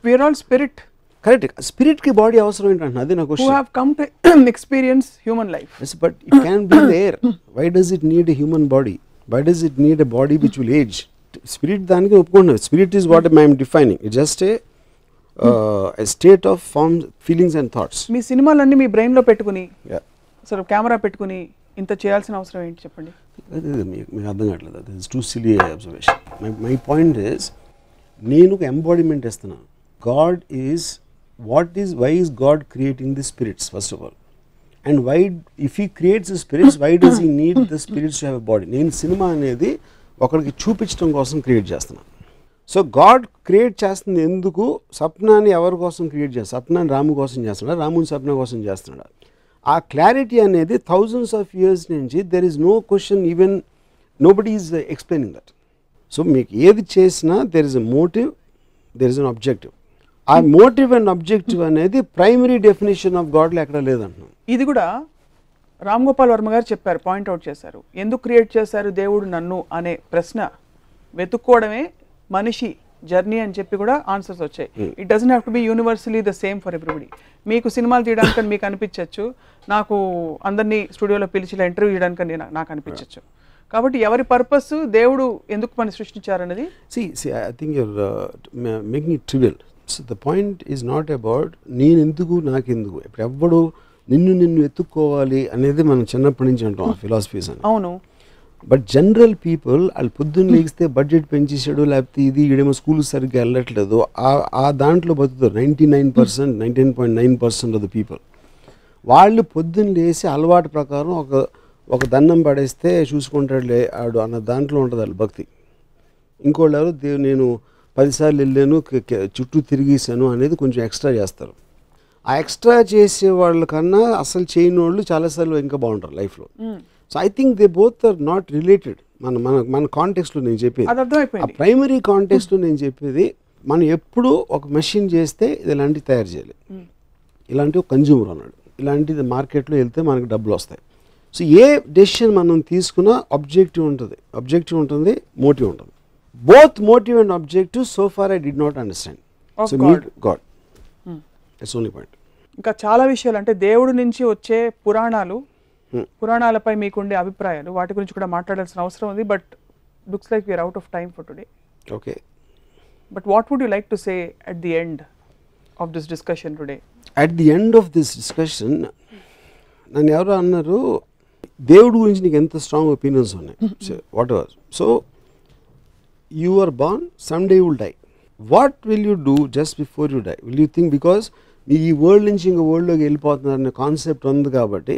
We are all spirit. Correct. స్పిరిట్కి బాడీ అవసరం ఏంటంటే అది నా question. Who have come to experience human life. Yes, but it can be there. Why does it need a human body? Why does it need a body which will age? Spirit దానికి ఒప్పుకుంటున్నాను. Spirit is what I am defining. It's just a state of forms, feelings and thoughts. మీ సినిమాలన్నీ మీ బ్రెయిన్లో పెట్టుకుని అసలు camera పెట్టుకుని ఇంత చేయాల్సిన అవసరం ఏంటి చెప్పండి? మీకు అర్థం కావట్లేదు. అది is two silly observation. My point is, నేను ఒక ఎంబాడిమెంట్ ఇస్తున్నాను. God is why is God creating the spirits first of all, and why, if he creates the spirits, why does he need the spirits to have a body? నేను cinema అనేది ఒకరికి చూపించడం కోసం create చేస్తున్నాను. So God create చేస్తుంది ఎందుకు? సప్నాన్ని ఎవరి కోసం క్రియేట్ చేస్తాడు? సప్నాన్ని రాము కోసం చేస్తున్నాడు, రాముని సప్న కోసం చేస్తున్నాడు. ఆ క్లారిటీ అనేది thousands of years నుంచి there is no question, even nobody is explaining that. So మీకు ఏది చేసినా there is a motive, there is an objective. ఆ మోటివ్ అండ్ అబ్జెక్టివ్ అనేది ప్రైమరీ డెఫినేషన్ ఆఫ్ గాడ్లో ఎక్కడ లేదంటున్నాం. ఇది కూడా రామ్ గోపాల్ వర్మ గారు చెప్పారు, పాయింట్అవుట్ చేశారు. ఎందుకు క్రియేట్ చేశారు దేవుడు నన్ను అనే ప్రశ్న వెతుక్కోవడమే మనిషి జర్నీ అని చెప్పి కూడా ఆన్సర్స్ వచ్చాయి. It doesn't have to be universally the same for everybody. మీకు సినిమాలు తీయడానికి మీకు అనిపించవచ్చు, నాకు అందరినీ స్టూడియోలో పిలిచి ఇంటర్వ్యూ చేయడానికి నాకు అనిపించవచ్చు. కాబట్టి ఎవరి పర్పస్, దేవుడు ఎందుకు మనం సృష్టించారనేది. See, I think you're making it trivial. So the point is not about నేను ఎందుకు నాకెందుకు. ఇప్పుడు ఎవ్వడు నిన్ను ఎత్తుక్కోవాలి అనేది మనం చిన్నప్పటి నుంచి అంటాం ఆ ఫిలాసఫీస్ అని. అవును. బట్ జనరల్ పీపుల్ వాళ్ళు పొద్దున్న లేగిస్తే బడ్జెట్ పెంచేసాడు, లేకపోతే ఇది ఈడేమో స్కూల్ సరిగ్గా వెళ్ళట్లేదు, ఆ దాంట్లో బతుకుతారు 99.9% ఆఫ్ ద పీపుల్. వాళ్ళు పొద్దున్న లేసి అలవాటు ప్రకారం ఒక దండం పడేస్తే చూసుకుంటాడులే ఆడు అన్న దాంట్లో ఉంటుంది వాళ్ళ భక్తి. ఇంకోళ్ళు ఎవరు నేను 10 సార్లు వెళ్ళాను, చుట్టూ తిరిగేసాను అనేది కొంచెం ఎక్స్ట్రా చేస్తారు. ఆ ఎక్స్ట్రా చేసే వాళ్ళకన్నా అసలు చేయని వాళ్ళు చాలాసార్లు ఇంకా బాగుంటారు లైఫ్లో. So I think they both are not related. మన కాంటెక్స్ట్లో నేను చెప్పేది, ఆ ప్రైమరీ కాంటెక్స్ట్లో నేను చెప్పేది, మనం ఎప్పుడు ఒక మెషిన్ చేస్తే ఇది ఇలాంటివి తయారు చేయాలి, ఇలాంటి ఒక కన్జ్యూమర్ అన్నాడు, ఇలాంటిది మార్కెట్లో వెళ్తే మనకు డబ్బులు వస్తాయి. సో ఏ డెసిషన్ మనం తీసుకున్నా ఆబ్జెక్టివ్ ఉంటుంది, మోటివ్ ఉంటుంది. both motive and objective so far I did not understand. Of So God. meet God. That's the only point. ఇంకా చాలా విషయాలు అంటే దేవుడి నుంచి వచ్చే పురాణాలపై మీకుండే అభిప్రాయాలు వాటి గురించి కూడా మాట్లాడాల్సిన అవసరం ఉంది. But looks like we're out of time for today. Okay. But what would you like to say at the end of this discussion today? At the end of this discussion, నన్ను ఎవరో అన్నారు దేవుడి గురించి నీకు ఎంత స్ట్రాంగ్ ఒపీనియన్స్ ఉన్నాయి. Whatever. So you are born, some day you will die. What will you do just before you die? Will you think because మీరు ఈ వరల్డ్ నుంచి ఇంకో వరల్డ్లోకి వెళ్ళిపోతున్నారనే కాన్సెప్ట్ ఉంది కాబట్టి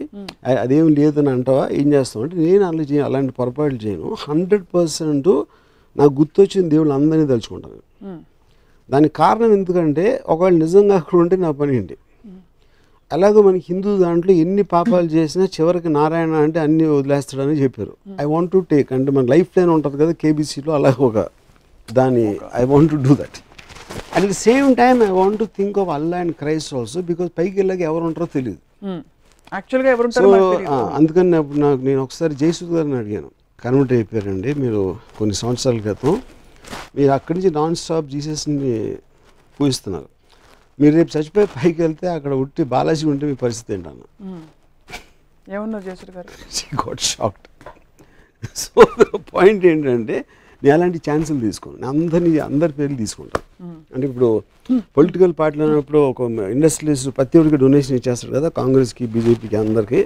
అదేం లేదని అంటావా, ఏం చేస్తావు అంటే నేను అలాంటి పొరపాట్లు చేయను. 100% నాకు గుర్తొచ్చిన దేవుళ్ళు అందరినీ తలుచుకుంటాను. దానికి కారణం ఎందుకంటే ఒకవేళ నిజంగా అక్కడ ఉంటే నా పని ఏంటి. అలాగే మనకి హిందూ దాంట్లో ఎన్ని పాపాలు చేసినా చివరికి నారాయణ అంటే అన్ని వదిలేస్తాడని చెప్పారు. ఐ వాంట్ టు టేక్ అంటే మన లైఫ్ లైన్ ఉంటుంది కదా కేబీసీలో, అలాగే ఒక దాని I want to do that. At the same time I want to think of Allah and Christ also, because పైకి వెళ్ళాక ఎవరు ఉంటారో తెలియదు. యాక్చువల్గా ఎవరు సో అందుకని నేను ఒకసారి జయసూద్ గారిని అడిగాను, కన్వర్ట్ అయిపోయారండి మీరు కొన్ని సంవత్సరాల క్రితం, మీరు అక్కడి నుంచి నాన్ స్టాప్ జీసస్ని పూజిస్తున్నారు, మీరు రేపు చచ్చిపోయి పైకి వెళ్తే అక్కడ ఉట్టి బాలాజీ ఉంటే మీ పరిస్థితి ఏంటన్న. ఏమన్నారు జయసూద్ గారు? She got shocked. So point ఏంటంటే నేను అలాంటి ఛాన్సులు తీసుకోను, అందరి పేర్లు తీసుకుంటాను. అంటే ఇప్పుడు పొలిటికల్ పార్టీలు అన్నప్పుడు ఒక ఇండస్ట్రియలిస్ట్ ప్రతి ఒక్కరికి డొనేషన్ ఇచ్చేస్తాడు కదా, కాంగ్రెస్కి బీజేపీకి అందరికీ.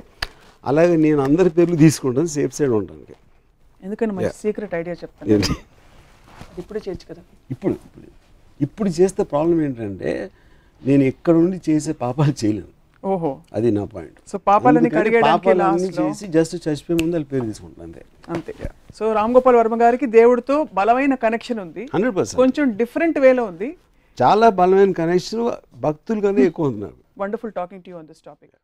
అలాగే నేను అందరి పేర్లు తీసుకుంటాను, సేఫ్ సైడ్ ఉంటాను. ఎందుకని మంచి సీక్రెట్ ఐడియా చెప్తాను. ఇప్పుడే చేయొచ్చు కదా. ఇప్పుడు చేస్తే ప్రాబ్లం ఏంటంటే నేను ఎక్కడ ఉండి చేసే పాపాలు చేయలేను. ఓహో, అది నా పాయింట్. సో పాపాలని కడిగేయడానికి చేసి జస్ట్ చచ్చిపోయే ముందు వాళ్ళ పేరు తీసుకుంటాను అంతే. సో రామ్ గోపాల్ వర్మ గారికి దేవుడితో బలమైన కనెక్షన్ ఉంది. 100%. కొంచెం డిఫరెంట్ వేలో ఉంది. చాలా బలమైన కనెక్షన్, భక్తులు కన్నా ఎక్కువ ఉంది నాకు. Wonderful talking to you on this topic.